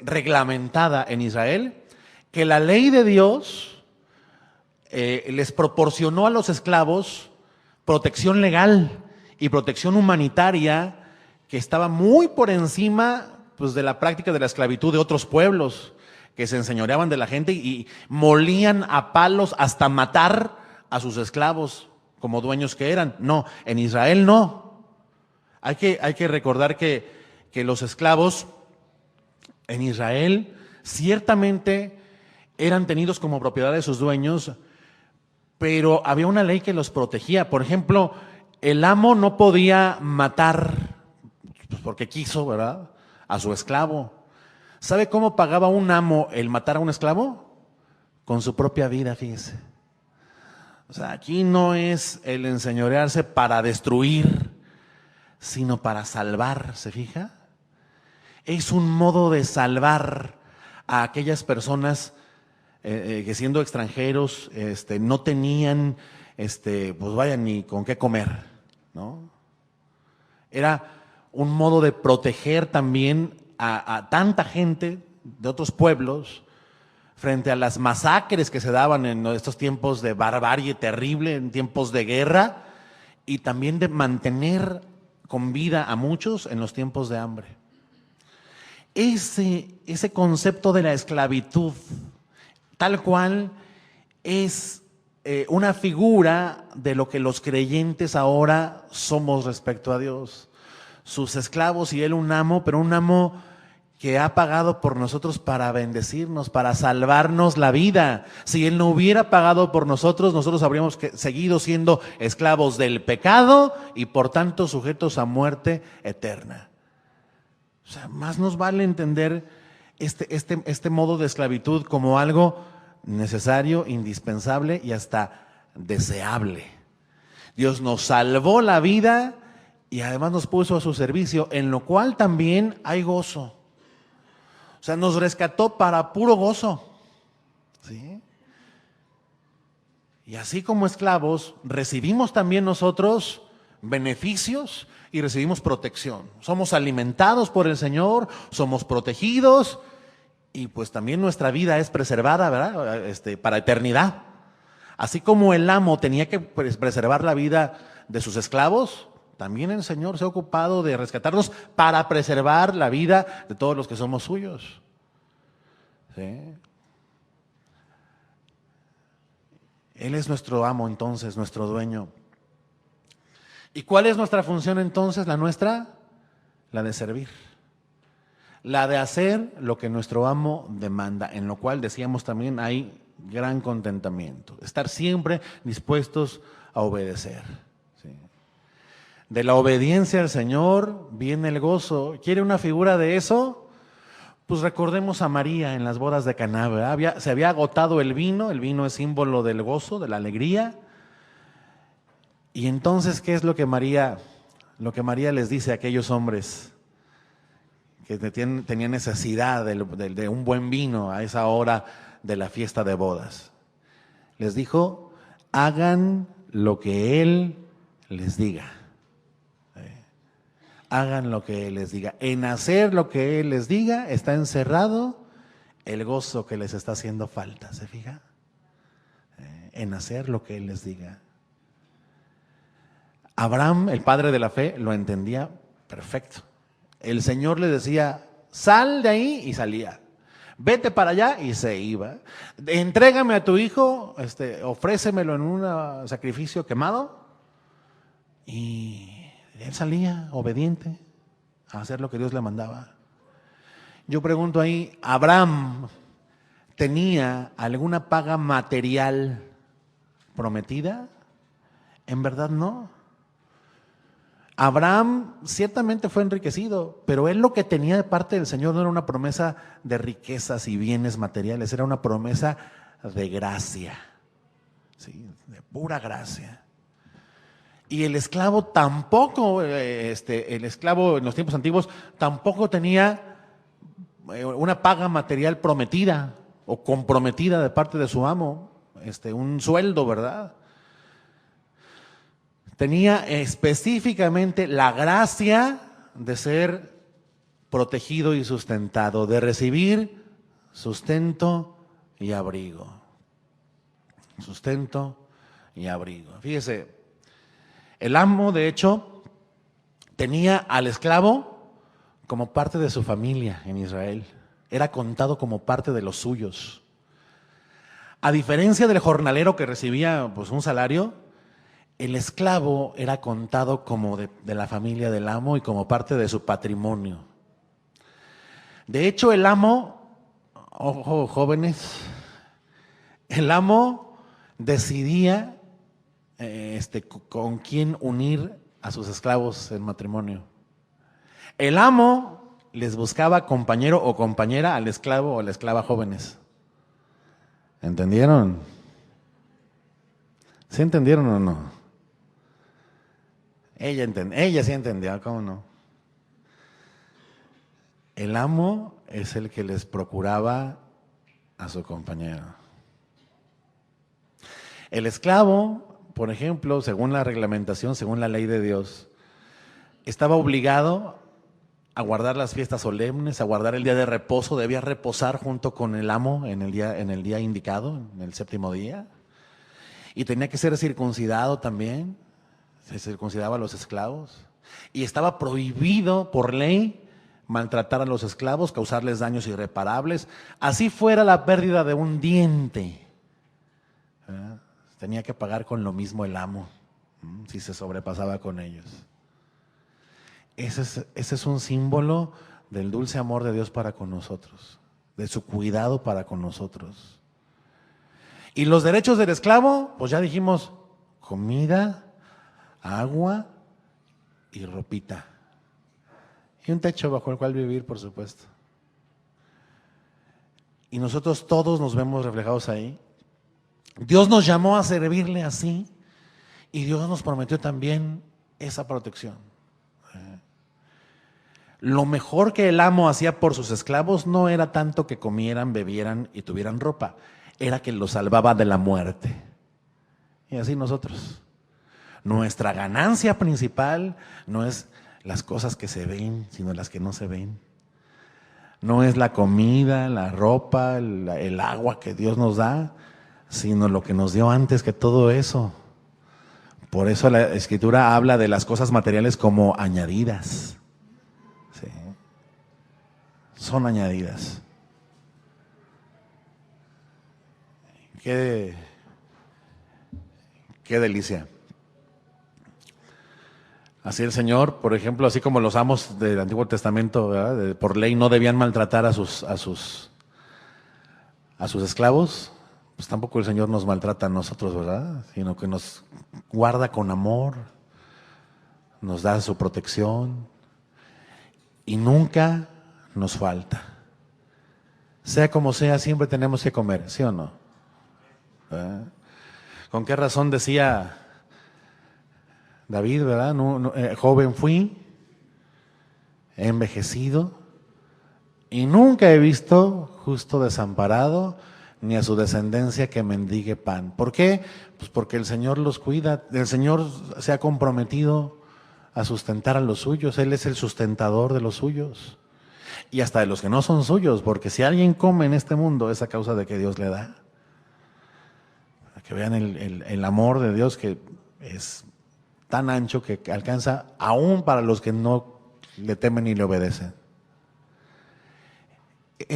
reglamentada en Israel, que la ley de Dios les proporcionó a los esclavos protección legal y protección humanitaria que estaba muy por encima pues, de la práctica de la esclavitud de otros pueblos que se enseñoreaban de la gente y molían a palos hasta matar a sus esclavos como dueños que eran. No, en Israel no. Hay que recordar que los esclavos en Israel ciertamente eran tenidos como propiedad de sus dueños, pero había una ley que los protegía. Por ejemplo, el amo no podía matar, pues porque quiso, ¿verdad?, a su esclavo. ¿Sabe cómo pagaba un amo el matar a un esclavo? Con su propia vida, fíjese. O sea, aquí no es el enseñorearse para destruir, sino para salvar, ¿se fija? Es un modo de salvar a aquellas personas que siendo extranjeros no tenían, pues vaya, ni con qué comer, ¿no? Era un modo de proteger también a tanta gente de otros pueblos frente a las masacres que se daban en estos tiempos de barbarie terrible, en tiempos de guerra, y también de mantener con vida a muchos en los tiempos de hambre. Ese concepto de la esclavitud, tal cual, es una figura de lo que los creyentes ahora somos respecto a Dios. Sus esclavos y Él un amo, pero un amo que ha pagado por nosotros para bendecirnos, para salvarnos la vida. Si Él no hubiera pagado por nosotros, nosotros habríamos seguido siendo esclavos del pecado y por tanto sujetos a muerte eterna. O sea, más nos vale entender este modo de esclavitud como algo necesario, indispensable y hasta deseable. Dios nos salvó la vida y además nos puso a su servicio, en lo cual también hay gozo. O sea, nos rescató para puro gozo. ¿Sí? Y así como esclavos, recibimos también nosotros beneficios y recibimos protección. Somos alimentados por el Señor, somos protegidos y pues también nuestra vida es preservada, ¿verdad? Para eternidad. Así como el amo tenía que preservar la vida de sus esclavos, también el Señor se ha ocupado de rescatarnos para preservar la vida de todos los que somos suyos. ¿Sí? Él es nuestro amo entonces, nuestro dueño. ¿Y cuál es nuestra función entonces? La nuestra, la de servir. La de hacer lo que nuestro amo demanda, en lo cual decíamos también hay gran contentamiento. Estar siempre dispuestos a obedecer. ¿Sí? De la obediencia al Señor viene el gozo. ¿Quiere una figura de eso? Pues recordemos a María en las bodas de Caná, ¿verdad? Se había agotado el vino es símbolo del gozo, de la alegría. Y entonces, ¿qué es lo que María les dice a aquellos hombres que tenían necesidad de un buen vino a esa hora de la fiesta de bodas? Les dijo, hagan lo que Él les diga. Hagan lo que Él les diga. En hacer lo que Él les diga está encerrado el gozo que les está haciendo falta, ¿se fija? En hacer lo que Él les diga. Abraham, el padre de la fe, lo entendía perfecto. El Señor le decía, sal de ahí, y salía. Vete para allá, y se iba. Entrégame a tu hijo, ofrécemelo en un sacrificio quemado, y él salía obediente a hacer lo que Dios le mandaba. Yo pregunto ahí, ¿Abraham tenía alguna paga material prometida? En verdad no. Abraham ciertamente fue enriquecido, pero él lo que tenía de parte del Señor no era una promesa de riquezas y bienes materiales, era una promesa de gracia, ¿sí? De pura gracia. Y el esclavo tampoco, el esclavo en los tiempos antiguos tampoco tenía una paga material prometida o comprometida de parte de su amo, un sueldo, ¿verdad? Tenía específicamente la gracia de ser protegido y sustentado, de recibir sustento y abrigo. Sustento y abrigo. Fíjese. El amo, de hecho, tenía al esclavo como parte de su familia en Israel. Era contado como parte de los suyos. A diferencia del jornalero que recibía pues, un salario, el esclavo era contado como de la familia del amo y como parte de su patrimonio. De hecho, el amo, ojo jóvenes, el amo decidía con quién unir a sus esclavos en matrimonio. El amo les buscaba compañero o compañera al esclavo o a la esclava jóvenes. ¿Entendieron? ¿Sí entendieron o no? Ella sí entendió, ¿cómo no? El amo es el que les procuraba a su compañero. El esclavo, por ejemplo, según la reglamentación, según la ley de Dios, estaba obligado a guardar las fiestas solemnes, a guardar el día de reposo, debía reposar junto con el amo en el día indicado, en el séptimo día, y tenía que ser circuncidado también, se circuncidaba a los esclavos, y estaba prohibido por ley maltratar a los esclavos, causarles daños irreparables, así fuera la pérdida de un diente, ¿verdad? Tenía que pagar con lo mismo el amo, si se sobrepasaba con ellos. Ese es un símbolo del dulce amor de Dios para con nosotros, de su cuidado para con nosotros. Y los derechos del esclavo, pues ya dijimos, comida, agua y ropita. Y un techo bajo el cual vivir, por supuesto. Y nosotros todos nos vemos reflejados ahí. Dios nos llamó a servirle así y Dios nos prometió también esa protección. Lo mejor que el amo hacía por sus esclavos no era tanto que comieran, bebieran y tuvieran ropa, era que los salvaba de la muerte. Y así nosotros. Nuestra ganancia principal no es las cosas que se ven, sino las que no se ven. No es la comida, la ropa, el agua que Dios nos da, sino lo que nos dio antes que todo eso. Por eso la Escritura habla de las cosas materiales como añadidas. Sí. Son añadidas. Qué delicia. Así el Señor, por ejemplo, así como los amos del Antiguo Testamento, ¿verdad? Por ley no debían maltratar a sus esclavos, pues tampoco el Señor nos maltrata a nosotros, ¿verdad? Sino que nos guarda con amor, nos da su protección y nunca nos falta. Sea como sea, siempre tenemos que comer, ¿sí o no? ¿Verdad? ¿Con qué razón decía David, verdad? Joven fui, he envejecido y nunca he visto justo desamparado ni a su descendencia que mendigue pan. ¿Por qué? Pues porque el Señor los cuida, el Señor se ha comprometido a sustentar a los suyos, Él es el sustentador de los suyos y hasta de los que no son suyos, porque si alguien come en este mundo es a causa de que Dios le da. Para que vean el amor de Dios que es tan ancho que alcanza aún para los que no le temen y le obedecen.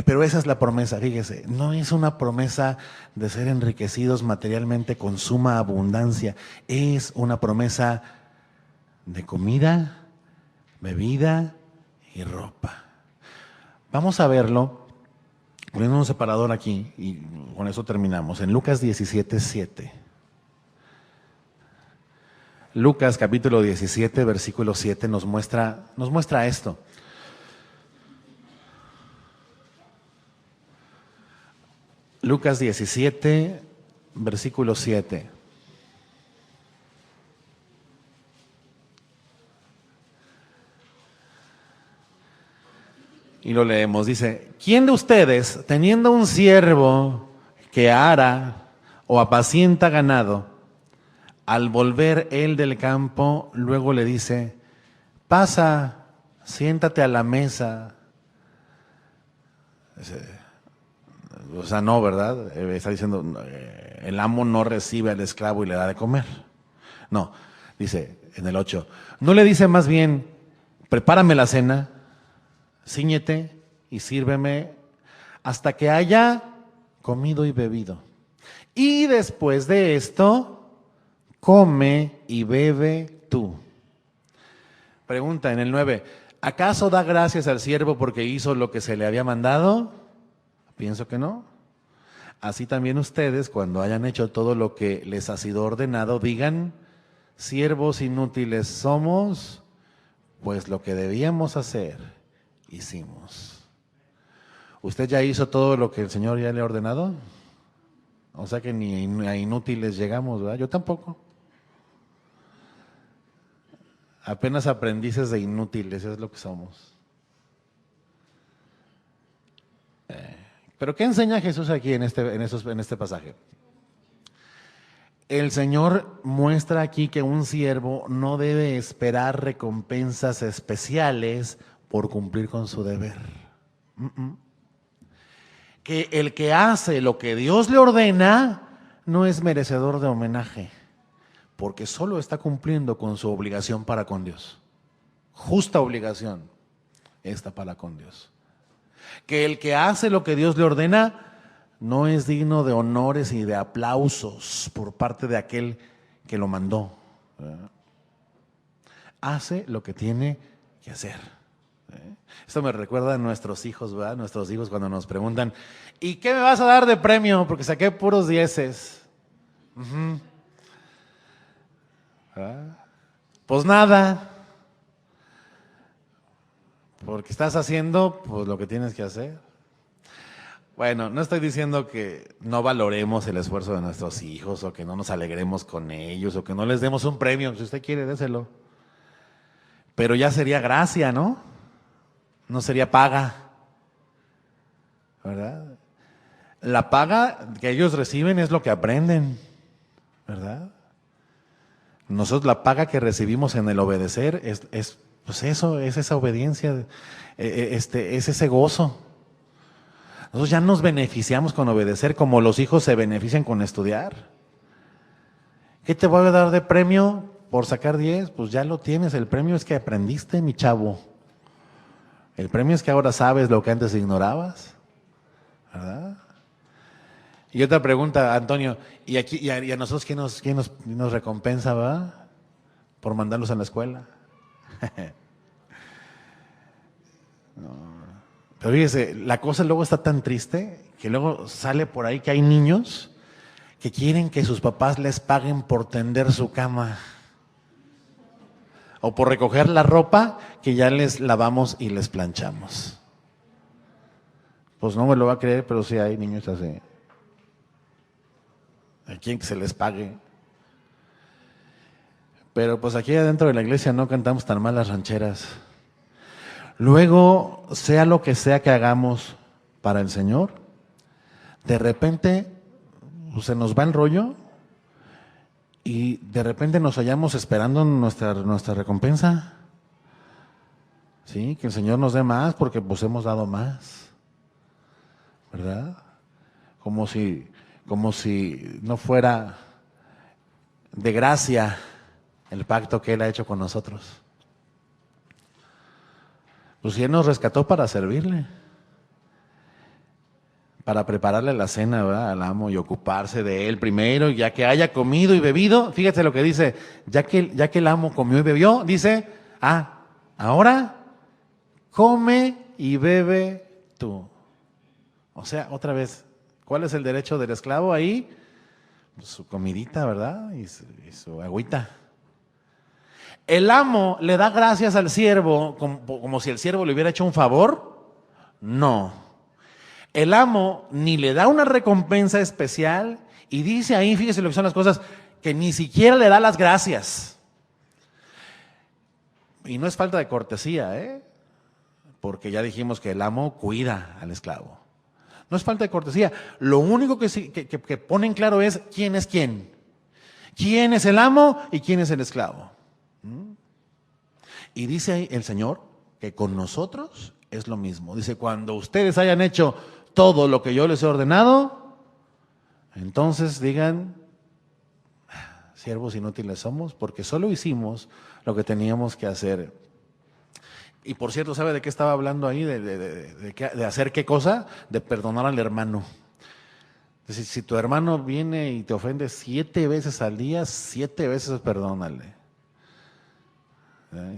Pero esa es la promesa, fíjese, no es una promesa de ser enriquecidos materialmente con suma abundancia, es una promesa de comida, bebida y ropa. Vamos a verlo, poniendo un separador aquí y con eso terminamos, en Lucas 17:7. Lucas capítulo 17, versículo 7 nos muestra esto. Lucas 17, versículo 7. Y lo leemos, dice, ¿quién de ustedes, teniendo un siervo que ara o apacienta ganado, al volver él del campo, luego le dice, pasa, siéntate a la mesa? O sea, no, ¿verdad? Está diciendo, el amo no recibe al esclavo y le da de comer. No, dice en el 8, no le dice más bien, prepárame la cena, cíñete y sírveme hasta que haya comido y bebido. Y después de esto, come y bebe tú. Pregunta en el 9, ¿acaso da gracias al siervo porque hizo lo que se le había mandado? Pienso que no. Así también ustedes, cuando hayan hecho todo lo que les ha sido ordenado, digan, siervos inútiles somos, pues lo que debíamos hacer, hicimos. ¿Usted ya hizo todo lo que el Señor ya le ha ordenado? O sea que ni a inútiles llegamos, ¿verdad? Yo tampoco. Apenas aprendices de inútiles, es lo que somos. Pero ¿qué enseña Jesús aquí en este pasaje? El Señor muestra aquí que un siervo no debe esperar recompensas especiales por cumplir con su deber. Que el que hace lo que Dios le ordena no es merecedor de homenaje, porque solo está cumpliendo con su obligación para con Dios. Justa obligación está para con Dios. Que el que hace lo que Dios le ordena no es digno de honores y de aplausos por parte de aquel que lo mandó. Hace lo que tiene que hacer. Esto me recuerda a nuestros hijos, ¿verdad? Nuestros hijos cuando nos preguntan, ¿y qué me vas a dar de premio? Porque saqué puros dieces. Pues nada. Porque estás haciendo pues lo que tienes que hacer. Bueno, no estoy diciendo que no valoremos el esfuerzo de nuestros hijos o que no nos alegremos con ellos o que no les demos un premio. Si usted quiere, déselo. Pero ya sería gracia, ¿no? no sería paga, ¿verdad? La paga que ellos reciben es lo que aprenden, ¿verdad? Nosotros la paga que recibimos en el obedecer es pues eso, es esa obediencia, es ese gozo. Nosotros ya nos beneficiamos con obedecer como los hijos se benefician con estudiar. ¿Qué te voy a dar de premio por sacar 10? Pues ya lo tienes, el premio es que aprendiste, mi chavo. El premio es que ahora sabes lo que antes ignorabas, ¿verdad? Y otra pregunta, Antonio, ¿y a nosotros quién nos recompensa, va? Por mandarlos a la escuela. No. Pero fíjese, la cosa luego está tan triste que luego sale por ahí que hay niños que quieren que sus papás les paguen por tender su cama o por recoger la ropa que ya les lavamos y les planchamos. Pues no me lo va a creer, pero sí hay niños así. ¿A quién que se les pague? Pero pues aquí adentro de la iglesia no cantamos tan mal las rancheras. Luego, sea lo que sea que hagamos para el Señor, de repente pues, se nos va el rollo y de repente nos hallamos esperando nuestra recompensa. Sí, que el Señor nos dé más porque pues hemos dado más, ¿verdad? Como si no fuera de gracia el pacto que Él ha hecho con nosotros. Pues Él nos rescató para servirle, para prepararle la cena, ¿verdad?, al amo y ocuparse de Él primero, ya que haya comido y bebido. Fíjate lo que dice, ya que el amo comió y bebió, dice, ahora come y bebe tú. O sea, otra vez, ¿cuál es el derecho del esclavo ahí? Pues su comidita, ¿verdad? Y su agüita. ¿El amo le da gracias al siervo como si el siervo le hubiera hecho un favor? No. El amo ni le da una recompensa especial y dice ahí, fíjese lo que son las cosas, que ni siquiera le da las gracias. Y no es falta de cortesía, porque ya dijimos que el amo cuida al esclavo. No es falta de cortesía. Lo único que pone en claro es quién es quién. ¿Quién es el amo y quién es el esclavo? Y dice ahí el Señor que con nosotros es lo mismo. Dice, cuando ustedes hayan hecho todo lo que yo les he ordenado, entonces digan, siervos inútiles somos, porque solo hicimos lo que teníamos que hacer. Y por cierto, ¿sabe de qué estaba hablando ahí? De hacer qué cosa, de perdonar al hermano. Es decir, si tu hermano viene y te ofende 7 veces al día, 7 veces perdónale.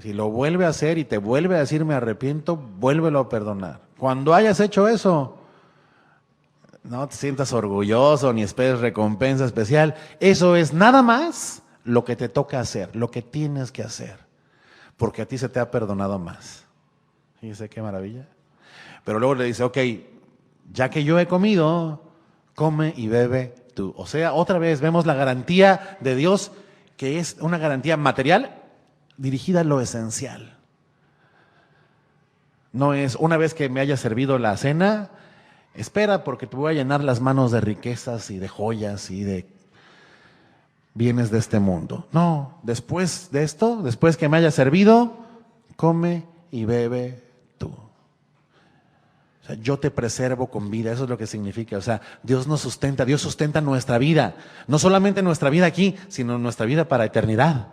Si lo vuelve a hacer y te vuelve a decir me arrepiento, vuélvelo a perdonar. Cuando hayas hecho eso, no te sientas orgulloso ni esperes recompensa especial. Eso es nada más lo que te toca hacer, lo que tienes que hacer, porque a ti se te ha perdonado más. Fíjese qué maravilla. Pero luego le dice, ok, ya que yo he comido, come y bebe tú. O sea, otra vez vemos la garantía de Dios, que es una garantía material dirigida a lo esencial. No es una vez que me haya servido la cena, espera porque te voy a llenar las manos de riquezas y de joyas y de bienes de este mundo. No, después de esto, después que me haya servido, come y bebe tú. O sea, yo te preservo con vida, eso es lo que significa. O sea, Dios nos sustenta, Dios sustenta nuestra vida. No solamente nuestra vida aquí, sino nuestra vida para eternidad.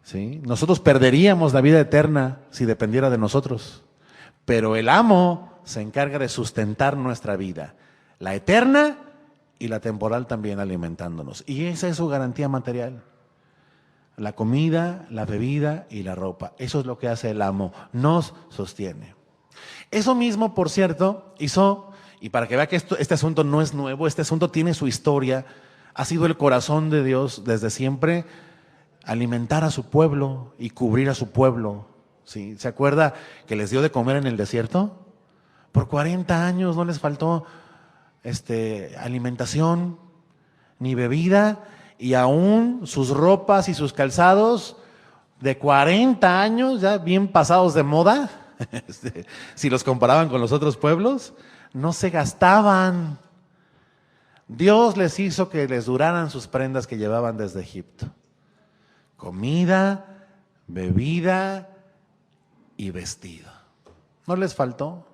¿Sí? Nosotros perderíamos la vida eterna si dependiera de nosotros, pero el amo se encarga de sustentar nuestra vida, la eterna y la temporal también, alimentándonos. Y esa es su garantía material. La comida, la bebida y la ropa. Eso es lo que hace el amo, nos sostiene. Eso mismo, por cierto, hizo, y para que vea que este asunto no es nuevo, este asunto tiene su historia, ha sido el corazón de Dios desde siempre, alimentar a su pueblo y cubrir a su pueblo. ¿Sí? ¿Se acuerda que les dio de comer en el desierto? Por 40 años no les faltó alimentación ni bebida, y aún sus ropas y sus calzados de 40 años ya bien pasados de moda, Si los comparaban con los otros pueblos, no se gastaban. Dios les hizo que les duraran sus prendas que llevaban desde Egipto. Comida, bebida y vestido. ¿No les faltó?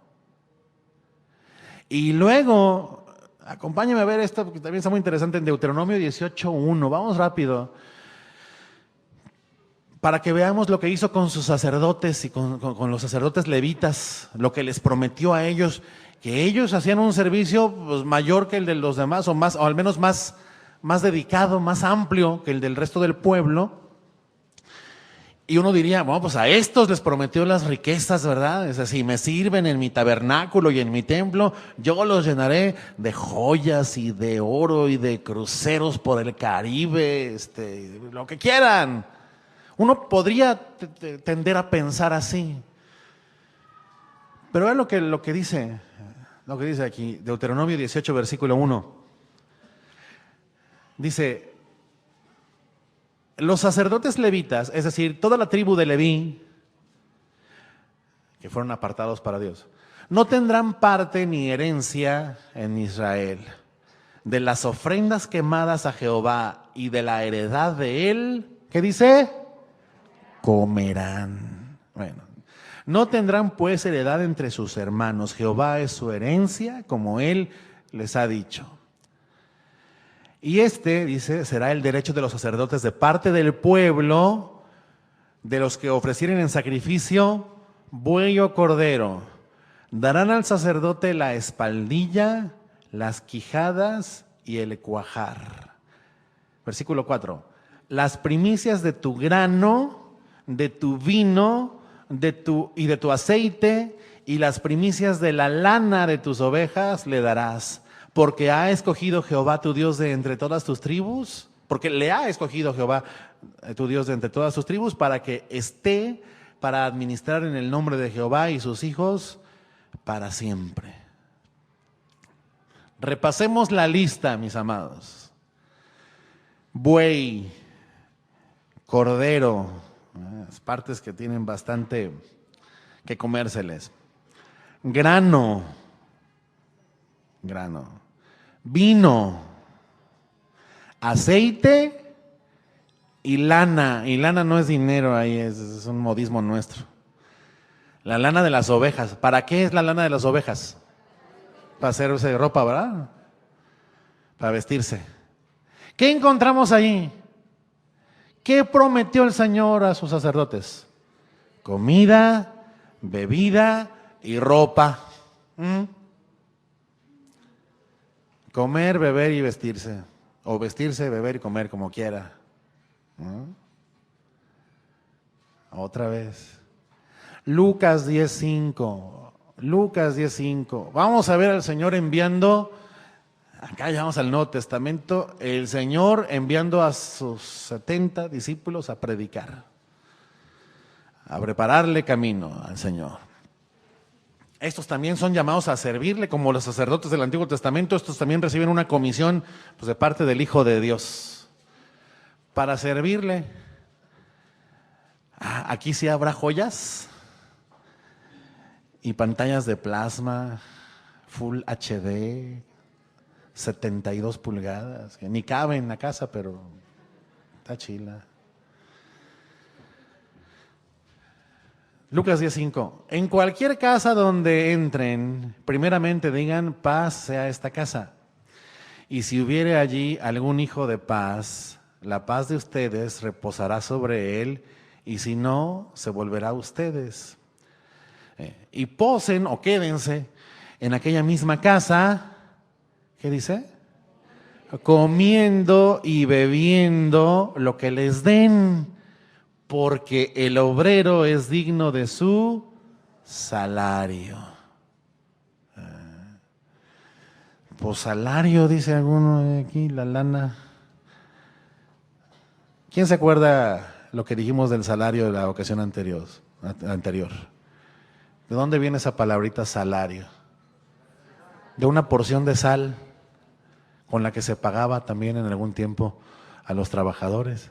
Y luego, acompáñame a ver esto, porque también está muy interesante en Deuteronomio 18:1. Vamos rápido. Para que veamos lo que hizo con sus sacerdotes y con los sacerdotes levitas, lo que les prometió a ellos, que ellos hacían un servicio pues, mayor que el de los demás, o al menos más dedicado, más amplio que el del resto del pueblo. Y uno diría, bueno, pues a estos les prometió las riquezas, ¿verdad? Es decir, si me sirven en mi tabernáculo y en mi templo, yo los llenaré de joyas y de oro y de cruceros por el Caribe, lo que quieran. Uno podría tender a pensar así. Pero vean lo que dice aquí, Deuteronomio 18, versículo 1. Dice, los sacerdotes levitas, es decir, toda la tribu de Leví, que fueron apartados para Dios, no tendrán parte ni herencia en Israel. De las ofrendas quemadas a Jehová y de la heredad de él, ¿qué dice? Comerán. Bueno, no tendrán pues heredad entre sus hermanos. Jehová es su herencia, como él les ha dicho. Y dice, será el derecho de los sacerdotes de parte del pueblo, de los que ofrecieren en sacrificio buey o cordero. Darán al sacerdote la espaldilla, las quijadas y el cuajar. Versículo 4. Las primicias de tu grano, de tu vino, de tu aceite, y las primicias de la lana de tus ovejas le darás. Porque ha escogido Jehová tu Dios de entre todas tus tribus, porque le ha escogido Jehová tu Dios de entre todas tus tribus, para que esté para administrar en el nombre de Jehová y sus hijos para siempre. Repasemos la lista, mis amados. Buey, cordero, las partes que tienen bastante que comérseles. Grano, vino, aceite y lana. Y lana no es dinero ahí, es un modismo nuestro. La lana de las ovejas. ¿Para qué es la lana de las ovejas? Para hacerse ropa, ¿verdad? Para vestirse. ¿Qué encontramos ahí? ¿Qué prometió el Señor a sus sacerdotes? Comida, bebida y ropa. Comer, beber y vestirse. O vestirse, beber y comer como quiera. Otra vez. Lucas 10:5. Lucas 10:5. Vamos a ver al Señor enviando, acá ya vamos al Nuevo Testamento, el Señor enviando a sus 70 discípulos a predicar, a prepararle camino al Señor. Estos también son llamados a servirle como los sacerdotes del Antiguo Testamento. Estos también reciben una comisión pues, de parte del Hijo de Dios para servirle. Aquí sí habrá joyas y pantallas de plasma, Full HD, 72 pulgadas, que ni cabe en la casa, pero está chila. Lucas 10:5. En cualquier casa donde entren, primeramente digan, paz sea esta casa. Y si hubiere allí algún hijo de paz, la paz de ustedes reposará sobre él, y si no, se volverá a ustedes. Y posen o quédense en aquella misma casa, ¿qué dice? Comiendo y bebiendo lo que les den, porque el obrero es digno de su salario. Pues salario, dice alguno aquí, la lana. ¿Quién se acuerda lo que dijimos del salario de la ocasión anterior? ¿De dónde viene esa palabrita salario? De una porción de sal con la que se pagaba también en algún tiempo a los trabajadores.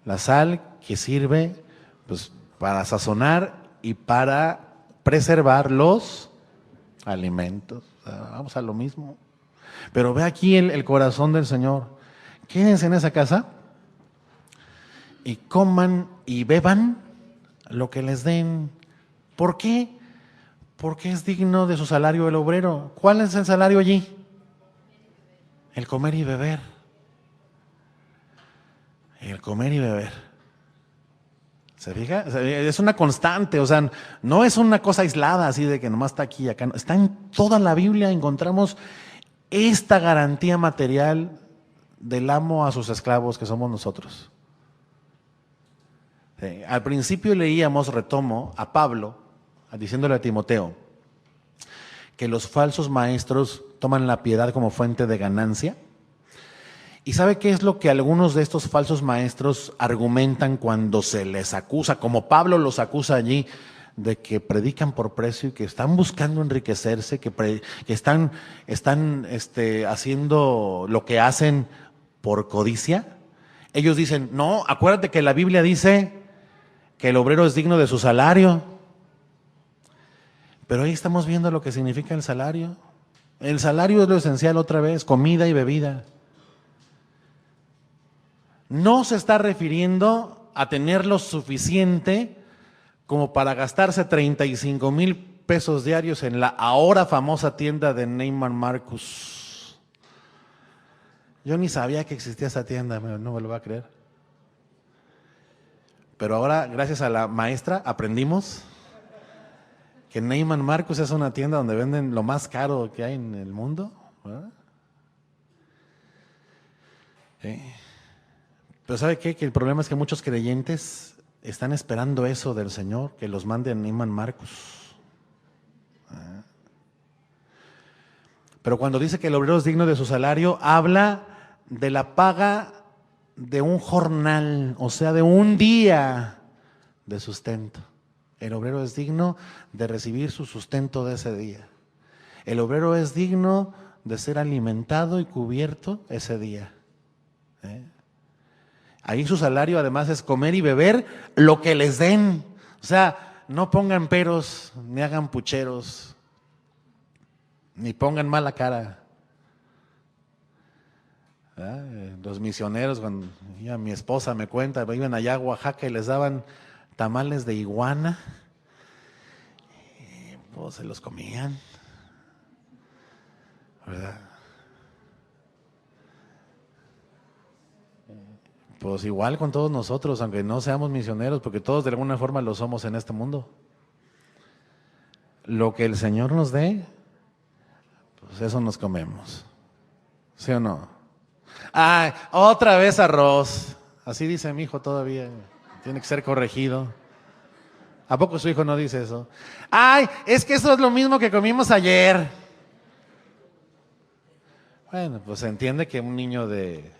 La sal que sirve pues, para sazonar y para preservar los alimentos. Vamos a lo mismo. Pero ve aquí el corazón del Señor. Quédense en esa casa y coman y beban lo que les den. ¿Por qué? Porque es digno de su salario el obrero. ¿Cuál es el salario allí? El comer y beber. El comer y beber. ¿Se fija? Es una constante, o sea, no es una cosa aislada así de que nomás está aquí y acá. Está en toda la Biblia, encontramos esta garantía material del amo a sus esclavos que somos nosotros. Sí. Al principio leíamos, retomo, a Pablo, diciéndole a Timoteo, que los falsos maestros toman la piedad como fuente de ganancia. ¿Y sabe qué es lo que algunos de estos falsos maestros argumentan cuando se les acusa, como Pablo los acusa allí, de que predican por precio y que están buscando enriquecerse, que están haciendo lo que hacen por codicia? Ellos dicen, no, acuérdate que la Biblia dice que el obrero es digno de su salario. Pero ahí estamos viendo lo que significa el salario. El salario es lo esencial otra vez, comida y bebida. No se está refiriendo a tener lo suficiente como para gastarse 35,000 pesos diarios en la ahora famosa tienda de Neiman Marcus. Yo ni sabía que existía esa tienda, no me lo va a creer. Pero ahora, gracias a la maestra, aprendimos que Neiman Marcus es una tienda donde venden lo más caro que hay en el mundo, ¿verdad? Sí. Pero ¿sabe qué? Que el problema es que muchos creyentes están esperando eso del Señor, que los mande a Neiman Marcus. Pero cuando dice que el obrero es digno de su salario, habla de la paga de un jornal, o sea, de un día de sustento. El obrero es digno de recibir su sustento de ese día. El obrero es digno de ser alimentado y cubierto ese día. Ahí su salario además es comer y beber lo que les den. O sea, no pongan peros, ni hagan pucheros, ni pongan mala cara. Los misioneros, cuando mi esposa me cuenta, iban allá a Oaxaca y les daban tamales de iguana, y pues se los comían, ¿verdad? Pues igual con todos nosotros, aunque no seamos misioneros, porque todos de alguna forma lo somos en este mundo. Lo que el Señor nos dé, pues eso nos comemos. ¿Sí o no? ¡Ay, otra vez arroz! Así dice mi hijo todavía. Tiene que ser corregido. ¿A poco su hijo no dice eso? ¡Ay, es que eso es lo mismo que comimos ayer! Bueno, pues se entiende que un niño de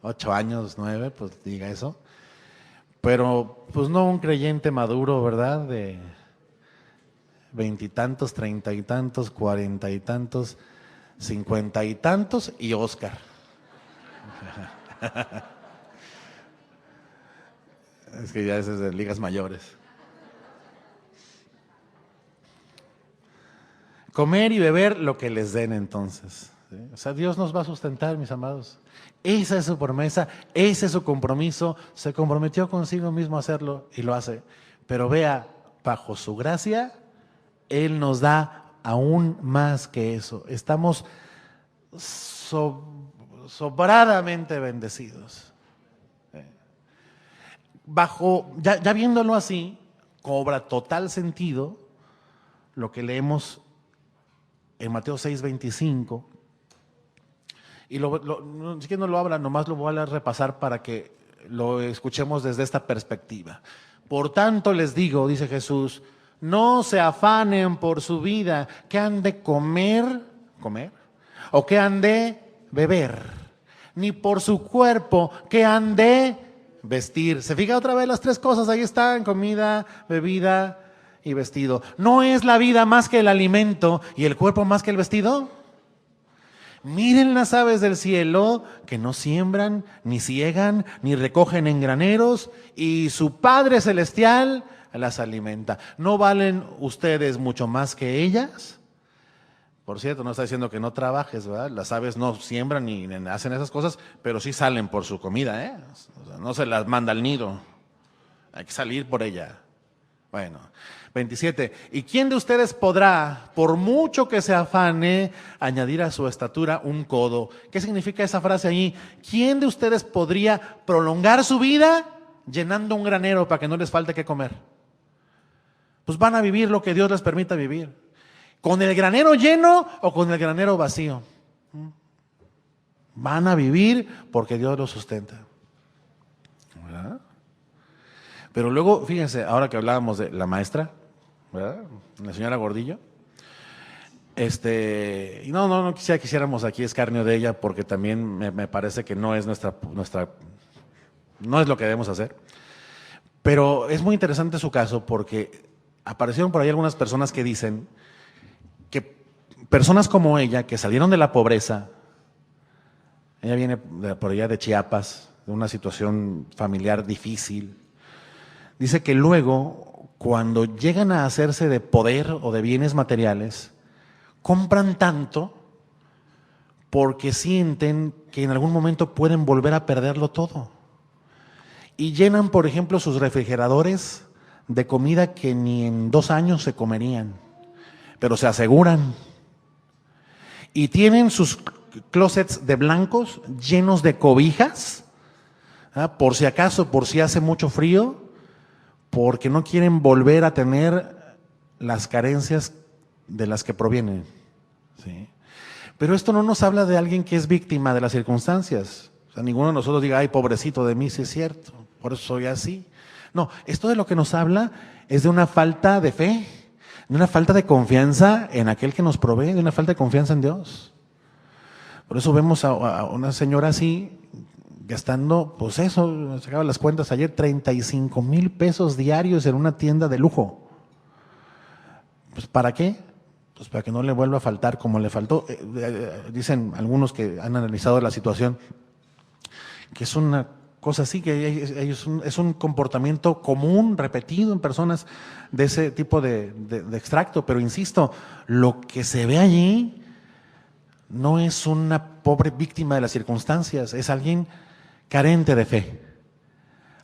8 años, 9, pues diga eso. Pero pues no un creyente maduro, ¿verdad? De 20 y tantos, 30 y tantos, 40 y tantos, 50 y tantos y Oscar. Es que ya es de ligas mayores. Comer y beber lo que les den entonces. ¿Sí? O sea, Dios nos va a sustentar, mis amados. Esa es su promesa, ese es su compromiso. Se comprometió consigo mismo a hacerlo y lo hace. Pero vea, bajo su gracia, Él nos da aún más que eso. Estamos sobradamente bendecidos. Ya viéndolo así, cobra total sentido lo que leemos en Mateo 6:25. Y si que no lo habla, nomás lo voy a repasar para que lo escuchemos desde esta perspectiva. Por tanto les digo, dice Jesús, no se afanen por su vida, que han de comer, o que han de beber, ni por su cuerpo, que han de vestir. ¿Se fija otra vez las tres cosas? Ahí están: comida, bebida y vestido. ¿No es la vida más que el alimento y el cuerpo más que el vestido? Miren las aves del cielo, que no siembran, ni ciegan, ni recogen en graneros, y su Padre Celestial las alimenta. ¿No valen ustedes mucho más que ellas? Por cierto, no está diciendo que no trabajes, ¿verdad? Las aves no siembran ni hacen esas cosas, pero sí salen por su comida, ¿eh? O sea, no se las manda al nido. Hay que salir por ella. Bueno, 27. ¿Y quién de ustedes podrá, por mucho que se afane, añadir a su estatura un codo? ¿Qué significa esa frase ahí? ¿Quién de ustedes podría prolongar su vida llenando un granero para que no les falte qué comer? Pues van a vivir lo que Dios les permita vivir. ¿Con el granero lleno o con el granero vacío? Van a vivir porque Dios los sustenta. ¿Verdad? Pero luego, fíjense, ahora que hablábamos de la maestra, ¿verdad? La señora Gordillo. Y no quisiéramos aquí escarnio de ella porque también me parece que no es no es lo que debemos hacer. Pero es muy interesante su caso porque aparecieron por ahí algunas personas que dicen que personas como ella, que salieron de la pobreza, ella viene por allá de Chiapas, de una situación familiar difícil, dice que luego, cuando llegan a hacerse de poder o de bienes materiales, compran tanto porque sienten que en algún momento pueden volver a perderlo todo. Y llenan, por ejemplo, sus refrigeradores de comida que ni en 2 años se comerían, pero se aseguran. Y tienen sus closets de blancos llenos de cobijas, por si acaso, por si hace mucho frío, porque no quieren volver a tener las carencias de las que provienen. ¿Sí? Pero esto no nos habla de alguien que es víctima de las circunstancias. O sea, ninguno de nosotros diga, ay, pobrecito de mí, sí es cierto, por eso soy así. No, esto de lo que nos habla es de una falta de fe, de una falta de confianza en aquel que nos provee, de una falta de confianza en Dios. Por eso vemos a una señora así, gastando, pues eso, sacaba las cuentas ayer, 35,000 pesos diarios en una tienda de lujo. Pues ¿para qué? Pues para que no le vuelva a faltar como le faltó. Dicen algunos que han analizado la situación, que es una cosa así, que es un comportamiento común, repetido en personas de ese tipo de extracto. Pero insisto, lo que se ve allí no es una pobre víctima de las circunstancias, es alguien carente de fe,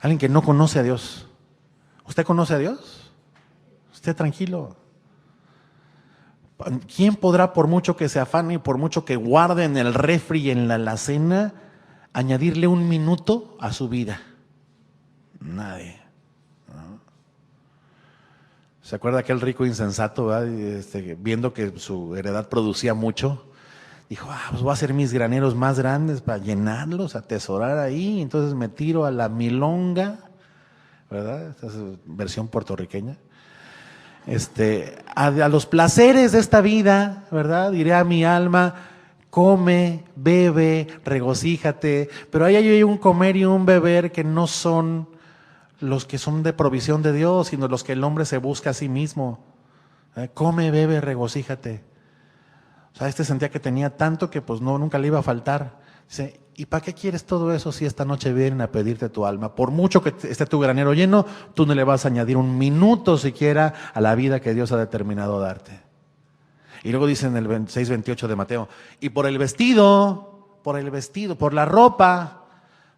alguien que no conoce a Dios. ¿Usted conoce a Dios? Usted tranquilo. ¿Quién podrá, por mucho que se afane y por mucho que guarde en el refri y en la alacena, añadirle 1 minuto a su vida? Nadie. ¿No? ¿Se acuerda aquel rico insensato, viendo que su heredad producía mucho? Dijo, pues voy a hacer mis graneros más grandes para llenarlos, atesorar ahí. Entonces me tiro a la milonga, ¿verdad? Esta es versión puertorriqueña. A los placeres de esta vida, ¿verdad? Diré a mi alma, come, bebe, regocíjate. Pero ahí hay un comer y un beber que no son los que son de provisión de Dios, sino los que el hombre se busca a sí mismo. Come, bebe, regocíjate. O sea, sentía que tenía tanto que pues no, nunca le iba a faltar. Dice, ¿y para qué quieres todo eso si esta noche vienen a pedirte tu alma? Por mucho que esté tu granero lleno, tú no le vas a añadir 1 minuto siquiera a la vida que Dios ha determinado darte. Y luego dice en el 26-28 de Mateo, y por el vestido, por la ropa,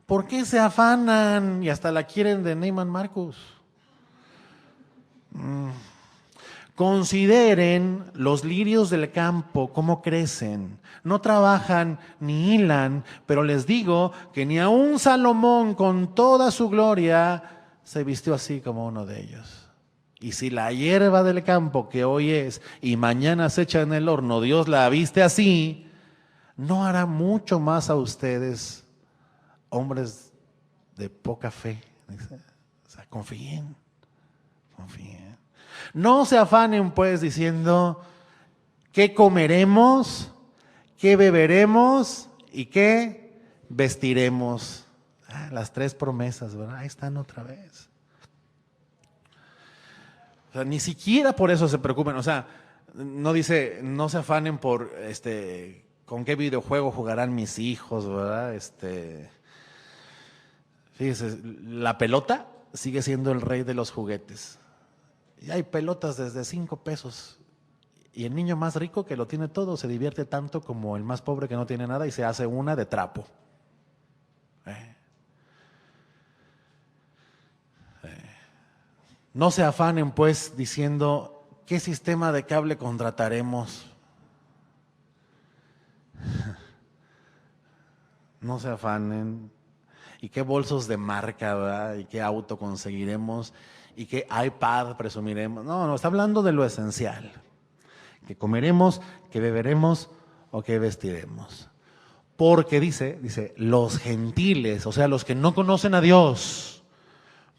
¿por qué se afanan? Y hasta la quieren de Neiman Marcus. Consideren los lirios del campo, cómo crecen. No trabajan ni hilan, pero les digo que ni aun Salomón con toda su gloria se vistió así como uno de ellos. Y si la hierba del campo que hoy es y mañana se echa en el horno, Dios la viste así, ¿no hará mucho más a ustedes, hombres de poca fe? O sea, confíen. No se afanen pues diciendo qué comeremos, qué beberemos y qué vestiremos. Las 3 promesas, ¿verdad? Ahí están otra vez. O sea, ni siquiera por eso se preocupen. O sea, no dice, no se afanen por con qué videojuego jugarán mis hijos, ¿verdad? Fíjese, la pelota sigue siendo el rey de los juguetes. Y hay pelotas desde 5 pesos. Y el niño más rico que lo tiene todo se divierte tanto como el más pobre que no tiene nada y se hace una de trapo. No se afanen pues diciendo, ¿qué sistema de cable contrataremos? No se afanen. ¿Y qué bolsos de marca, verdad? ¿Y qué auto conseguiremos? ¿Y qué iPad presumiremos? No, está hablando de lo esencial. ¿Qué comeremos, qué beberemos o qué vestiremos? Porque dice, los gentiles, o sea, los que no conocen a Dios,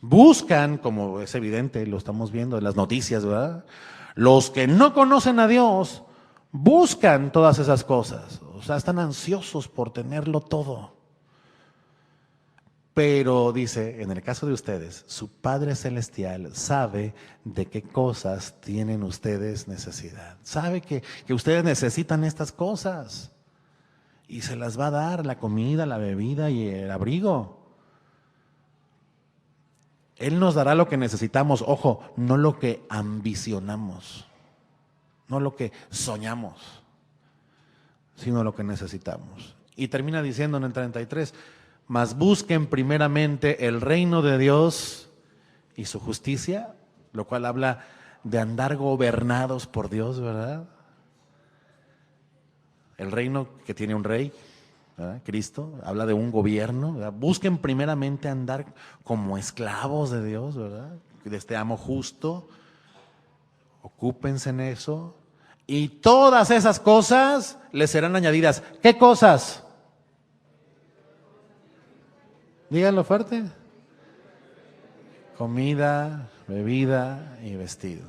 buscan, como es evidente, lo estamos viendo en las noticias, ¿verdad? Los que no conocen a Dios buscan todas esas cosas, o sea, están ansiosos por tenerlo todo. Pero dice, en el caso de ustedes, su Padre Celestial sabe de qué cosas tienen ustedes necesidad. Sabe que ustedes necesitan estas cosas y se las va a dar, la comida, la bebida y el abrigo. Él nos dará lo que necesitamos, ojo, no lo que ambicionamos, no lo que soñamos, sino lo que necesitamos. Y termina diciendo en el 33, mas busquen primeramente el reino de Dios y su justicia, lo cual habla de andar gobernados por Dios, ¿verdad? El reino que tiene un rey, ¿verdad? Cristo, habla de un gobierno, ¿verdad? Busquen primeramente andar como esclavos de Dios, ¿verdad? De este amo justo, ocúpense en eso, y todas esas cosas les serán añadidas. ¿Qué cosas? Díganlo fuerte. Comida, bebida y vestido.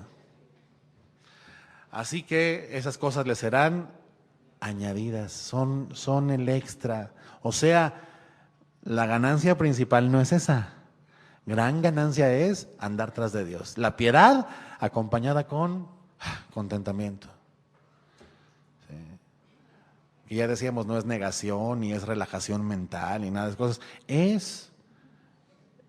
Así que esas cosas les serán añadidas, son el extra. O sea, la ganancia principal no es esa. Gran ganancia es andar tras de Dios. La piedad acompañada con contentamiento. Sí. Y ya decíamos, no es negación, ni es relajación mental, ni nada de esas cosas. Es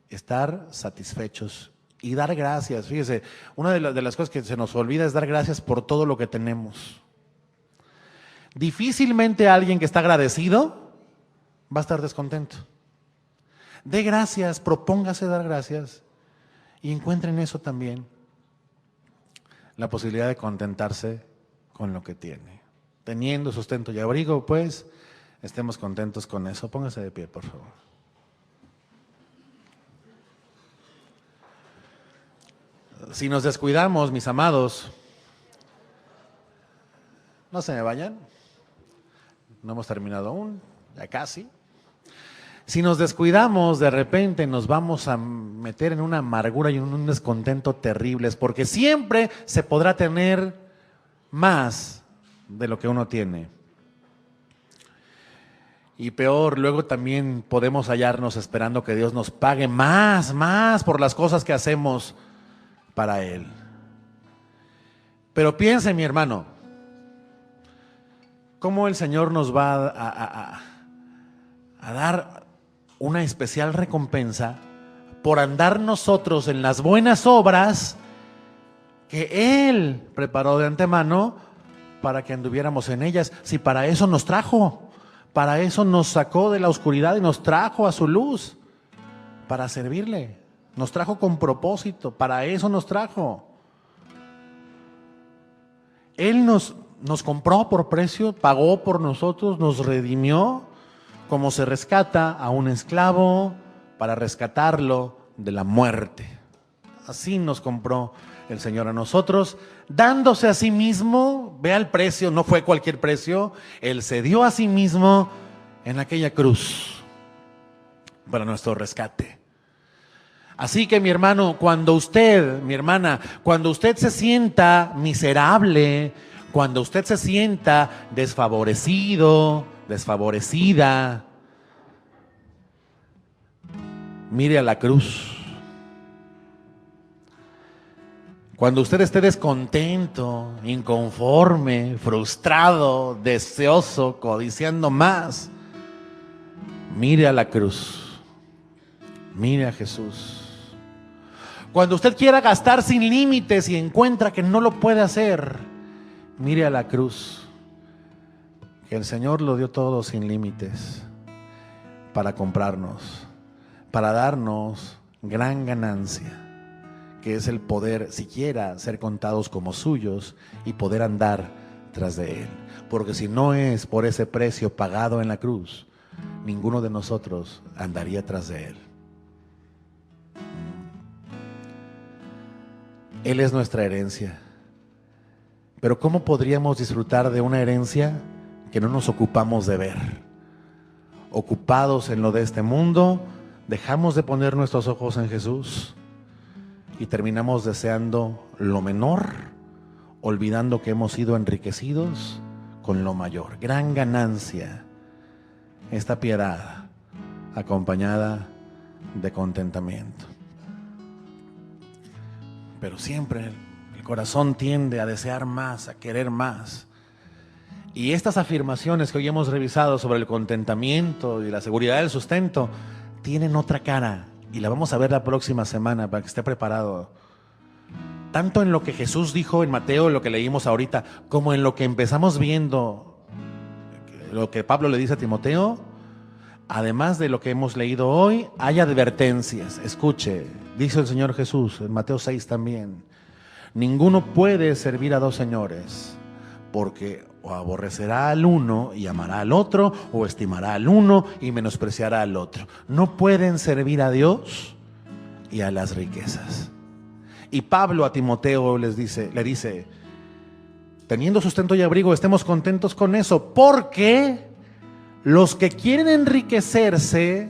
estar satisfechos y dar gracias. Fíjese, una de las cosas que se nos olvida es dar gracias por todo lo que tenemos. Difícilmente alguien que está agradecido va a estar descontento. Dé gracias, propóngase dar gracias y encuentren eso también, la posibilidad de contentarse con lo que tiene. Teniendo sustento y abrigo, pues, estemos contentos con eso. Póngase de pie, por favor. Si nos descuidamos, mis amados, no se me vayan, no hemos terminado aún, ya casi. Si nos descuidamos, de repente nos vamos a meter en una amargura y en un descontento terribles, porque siempre se podrá tener más de lo que uno tiene. Y peor, luego también podemos hallarnos esperando que Dios nos pague más por las cosas que hacemos para Él. Pero piense, mi hermano, cómo el Señor nos va a dar una especial recompensa por andar nosotros en las buenas obras que Él preparó de antemano para que anduviéramos en ellas. Si para eso nos trajo, para eso nos sacó de la oscuridad y nos trajo a su luz, para servirle. Nos trajo con propósito, para eso nos trajo. Él nos compró por precio, pagó por nosotros, nos redimió, como se rescata a un esclavo para rescatarlo de la muerte. Así nos compró el Señor a nosotros, dándose a sí mismo. Vea el precio, no fue cualquier precio. Él se dio a sí mismo en aquella cruz para nuestro rescate. Así que mi hermano, cuando usted, mi hermana, cuando usted se sienta miserable, cuando usted se sienta desfavorecido, desfavorecida, mire a la cruz. Cuando usted esté descontento, inconforme, frustrado, deseoso, codiciando más, mire a la cruz, mire a Jesús. Cuando usted quiera gastar sin límites y encuentra que no lo puede hacer, mire a la cruz, que el Señor lo dio todo sin límites para comprarnos, para darnos gran ganancia, que es el poder siquiera ser contados como suyos y poder andar tras de Él. Porque si no es por ese precio pagado en la cruz, ninguno de nosotros andaría tras de Él. Él es nuestra herencia. Pero ¿cómo podríamos disfrutar de una herencia que no nos ocupamos de ver? Ocupados en lo de este mundo, dejamos de poner nuestros ojos en Jesús y terminamos deseando lo menor, olvidando que hemos sido enriquecidos con lo mayor. Gran ganancia esta piedad acompañada de contentamiento. Pero siempre el corazón tiende a desear más, a querer más. Y estas afirmaciones que hoy hemos revisado sobre el contentamiento y la seguridad del sustento tienen otra cara y la vamos a ver la próxima semana para que esté preparado. Tanto en lo que Jesús dijo en Mateo, en lo que leímos ahorita, como en lo que empezamos viendo, lo que Pablo le dice a Timoteo. Además de lo que hemos leído hoy, hay advertencias. Escuche, dice el Señor Jesús en Mateo 6 también: ninguno puede servir a dos señores, porque o aborrecerá al uno y amará al otro, o estimará al uno y menospreciará al otro. No pueden servir a Dios y a las riquezas. Y Pablo a Timoteo le dice, teniendo sustento y abrigo, estemos contentos con eso, porque los que quieren enriquecerse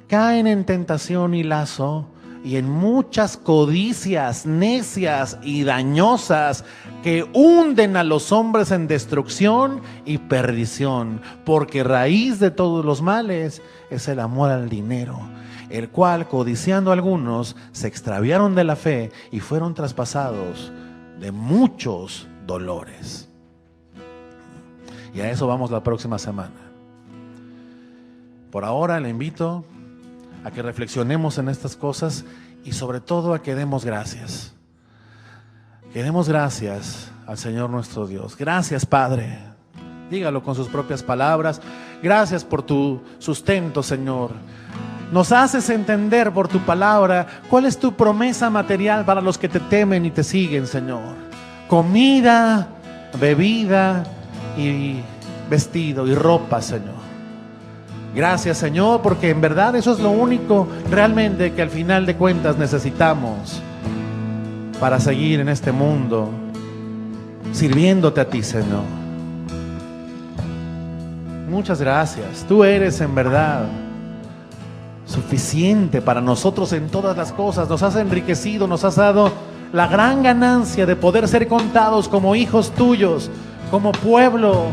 caen en tentación y lazo y en muchas codicias necias y dañosas que hunden a los hombres en destrucción y perdición, porque raíz de todos los males es el amor al dinero, el cual, codiciando algunos, se extraviaron de la fe y fueron traspasados de muchos dolores. Y a eso vamos la próxima semana. Por ahora le invito a que reflexionemos en estas cosas y sobre todo a que demos gracias. Que demos gracias al Señor nuestro Dios. Gracias, Padre. Dígalo con sus propias palabras. Gracias por tu sustento, Señor. Nos haces entender por tu palabra cuál es tu promesa material para los que te temen y te siguen, Señor. Comida, bebida y vestido y ropa, Señor. Gracias, Señor, porque en verdad eso es lo único realmente que al final de cuentas necesitamos para seguir en este mundo sirviéndote a ti, Señor. Muchas gracias. Tú eres en verdad suficiente para nosotros en todas las cosas. Nos has enriquecido, nos has dado la gran ganancia de poder ser contados como hijos tuyos, como pueblo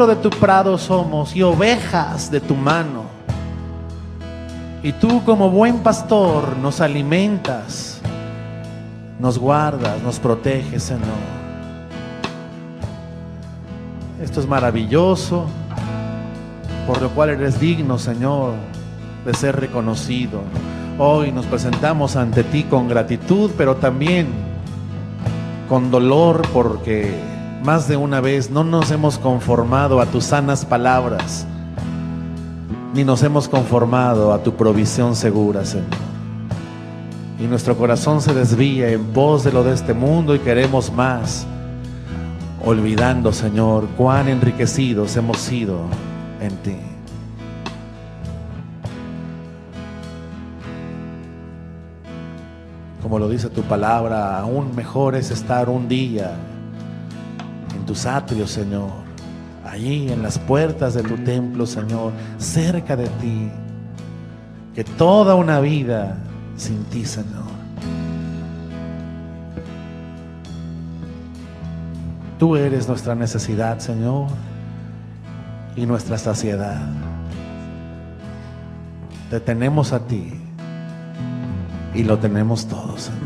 de tu prado somos y ovejas de tu mano. Y tú, como buen pastor, nos alimentas, nos guardas, nos proteges, Señor. Esto es maravilloso, por lo cual eres digno, Señor, de ser reconocido. Hoy nos presentamos ante ti con gratitud, pero también con dolor, porque más de una vez no nos hemos conformado a tus sanas palabras, ni nos hemos conformado a tu provisión segura, Señor. Y nuestro corazón se desvía en pos de lo de este mundo y queremos más, olvidando, Señor, cuán enriquecidos hemos sido en ti. Como lo dice tu palabra, aún mejor es estar un día en tus atrios, Señor, allí en las puertas de tu templo, Señor, cerca de ti, que toda una vida sin ti, Señor. Tú eres nuestra necesidad, Señor, y nuestra saciedad. Te tenemos a ti y lo tenemos todo, Señor.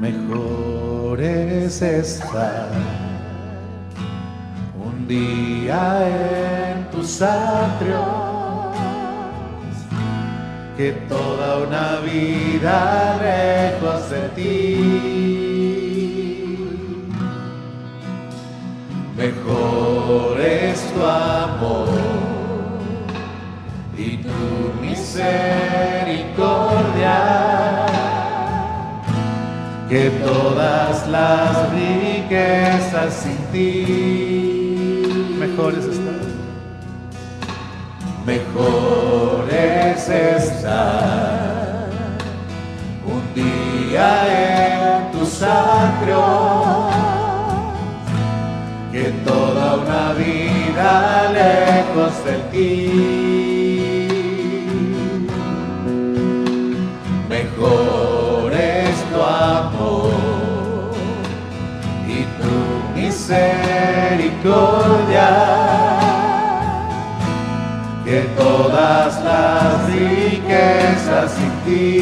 Mejor es estar un día en tus atrios que toda una vida lejos de ti. Mejor es tu amor y tu misericordia que todas las riquezas sin ti. Mejor es estar. Mejor es estar un día en tus atrios que toda una vida lejos de ti. Mejor es tu amor y tu misericordia que todas las riquezas sin ti.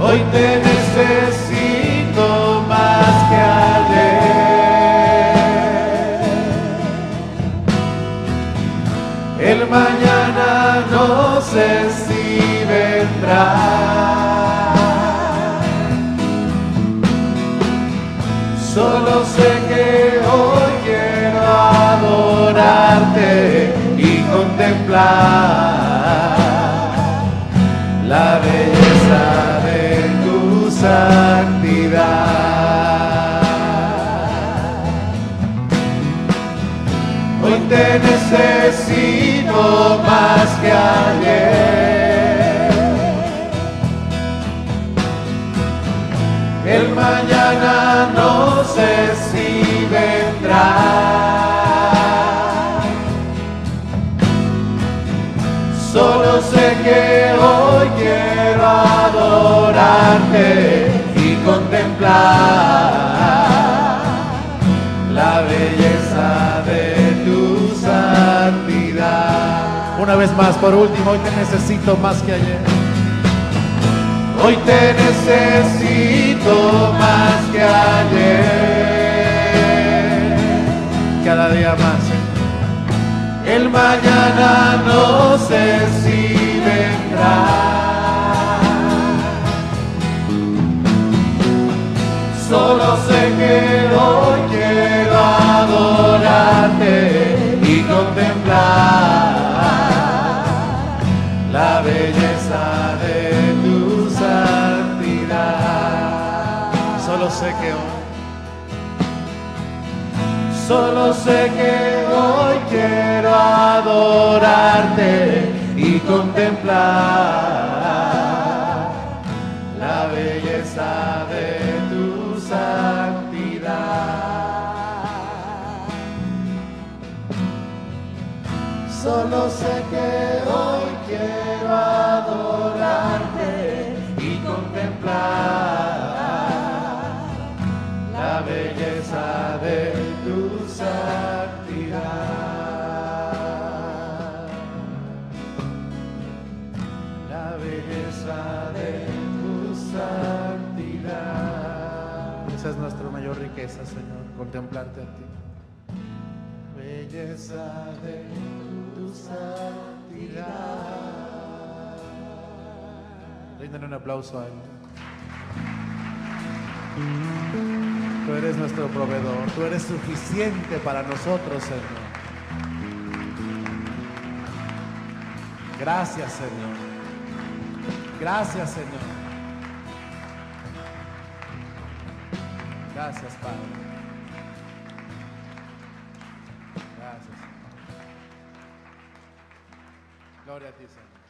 Hoy te necesito más que ayer. El mañana no sé si vendrá. Solo sé que hoy quiero adorarte y contemplar la belleza de tu santidad. Hoy te necesito más que ayer. El mañana no sé si vendrá. Solo sé que hoy quiero adorarte y contemplar la belleza de tu santidad. Una vez más, por último, hoy te necesito más que ayer. Hoy te necesito más que ayer. Cada día más. El mañana no sé si vendrá. Solo sé que hoy quiero adorarte y contemplar la belleza de tu santidad. Solo sé que hoy quiero adorarte y contemplar la belleza de tu santidad. Solo sé que hoy quiero adorarte y contemplar la belleza de tu santidad. La belleza de tu santidad. Esa es nuestra mayor riqueza, Señor, contemplarte a ti. Belleza de tu santidad. Ríndale un aplauso a Él. Tú eres nuestro proveedor, tú eres suficiente para nosotros, Señor. Gracias, Señor. Gracias, Señor. Gracias, Padre. Gracias. Gloria a ti, Señor.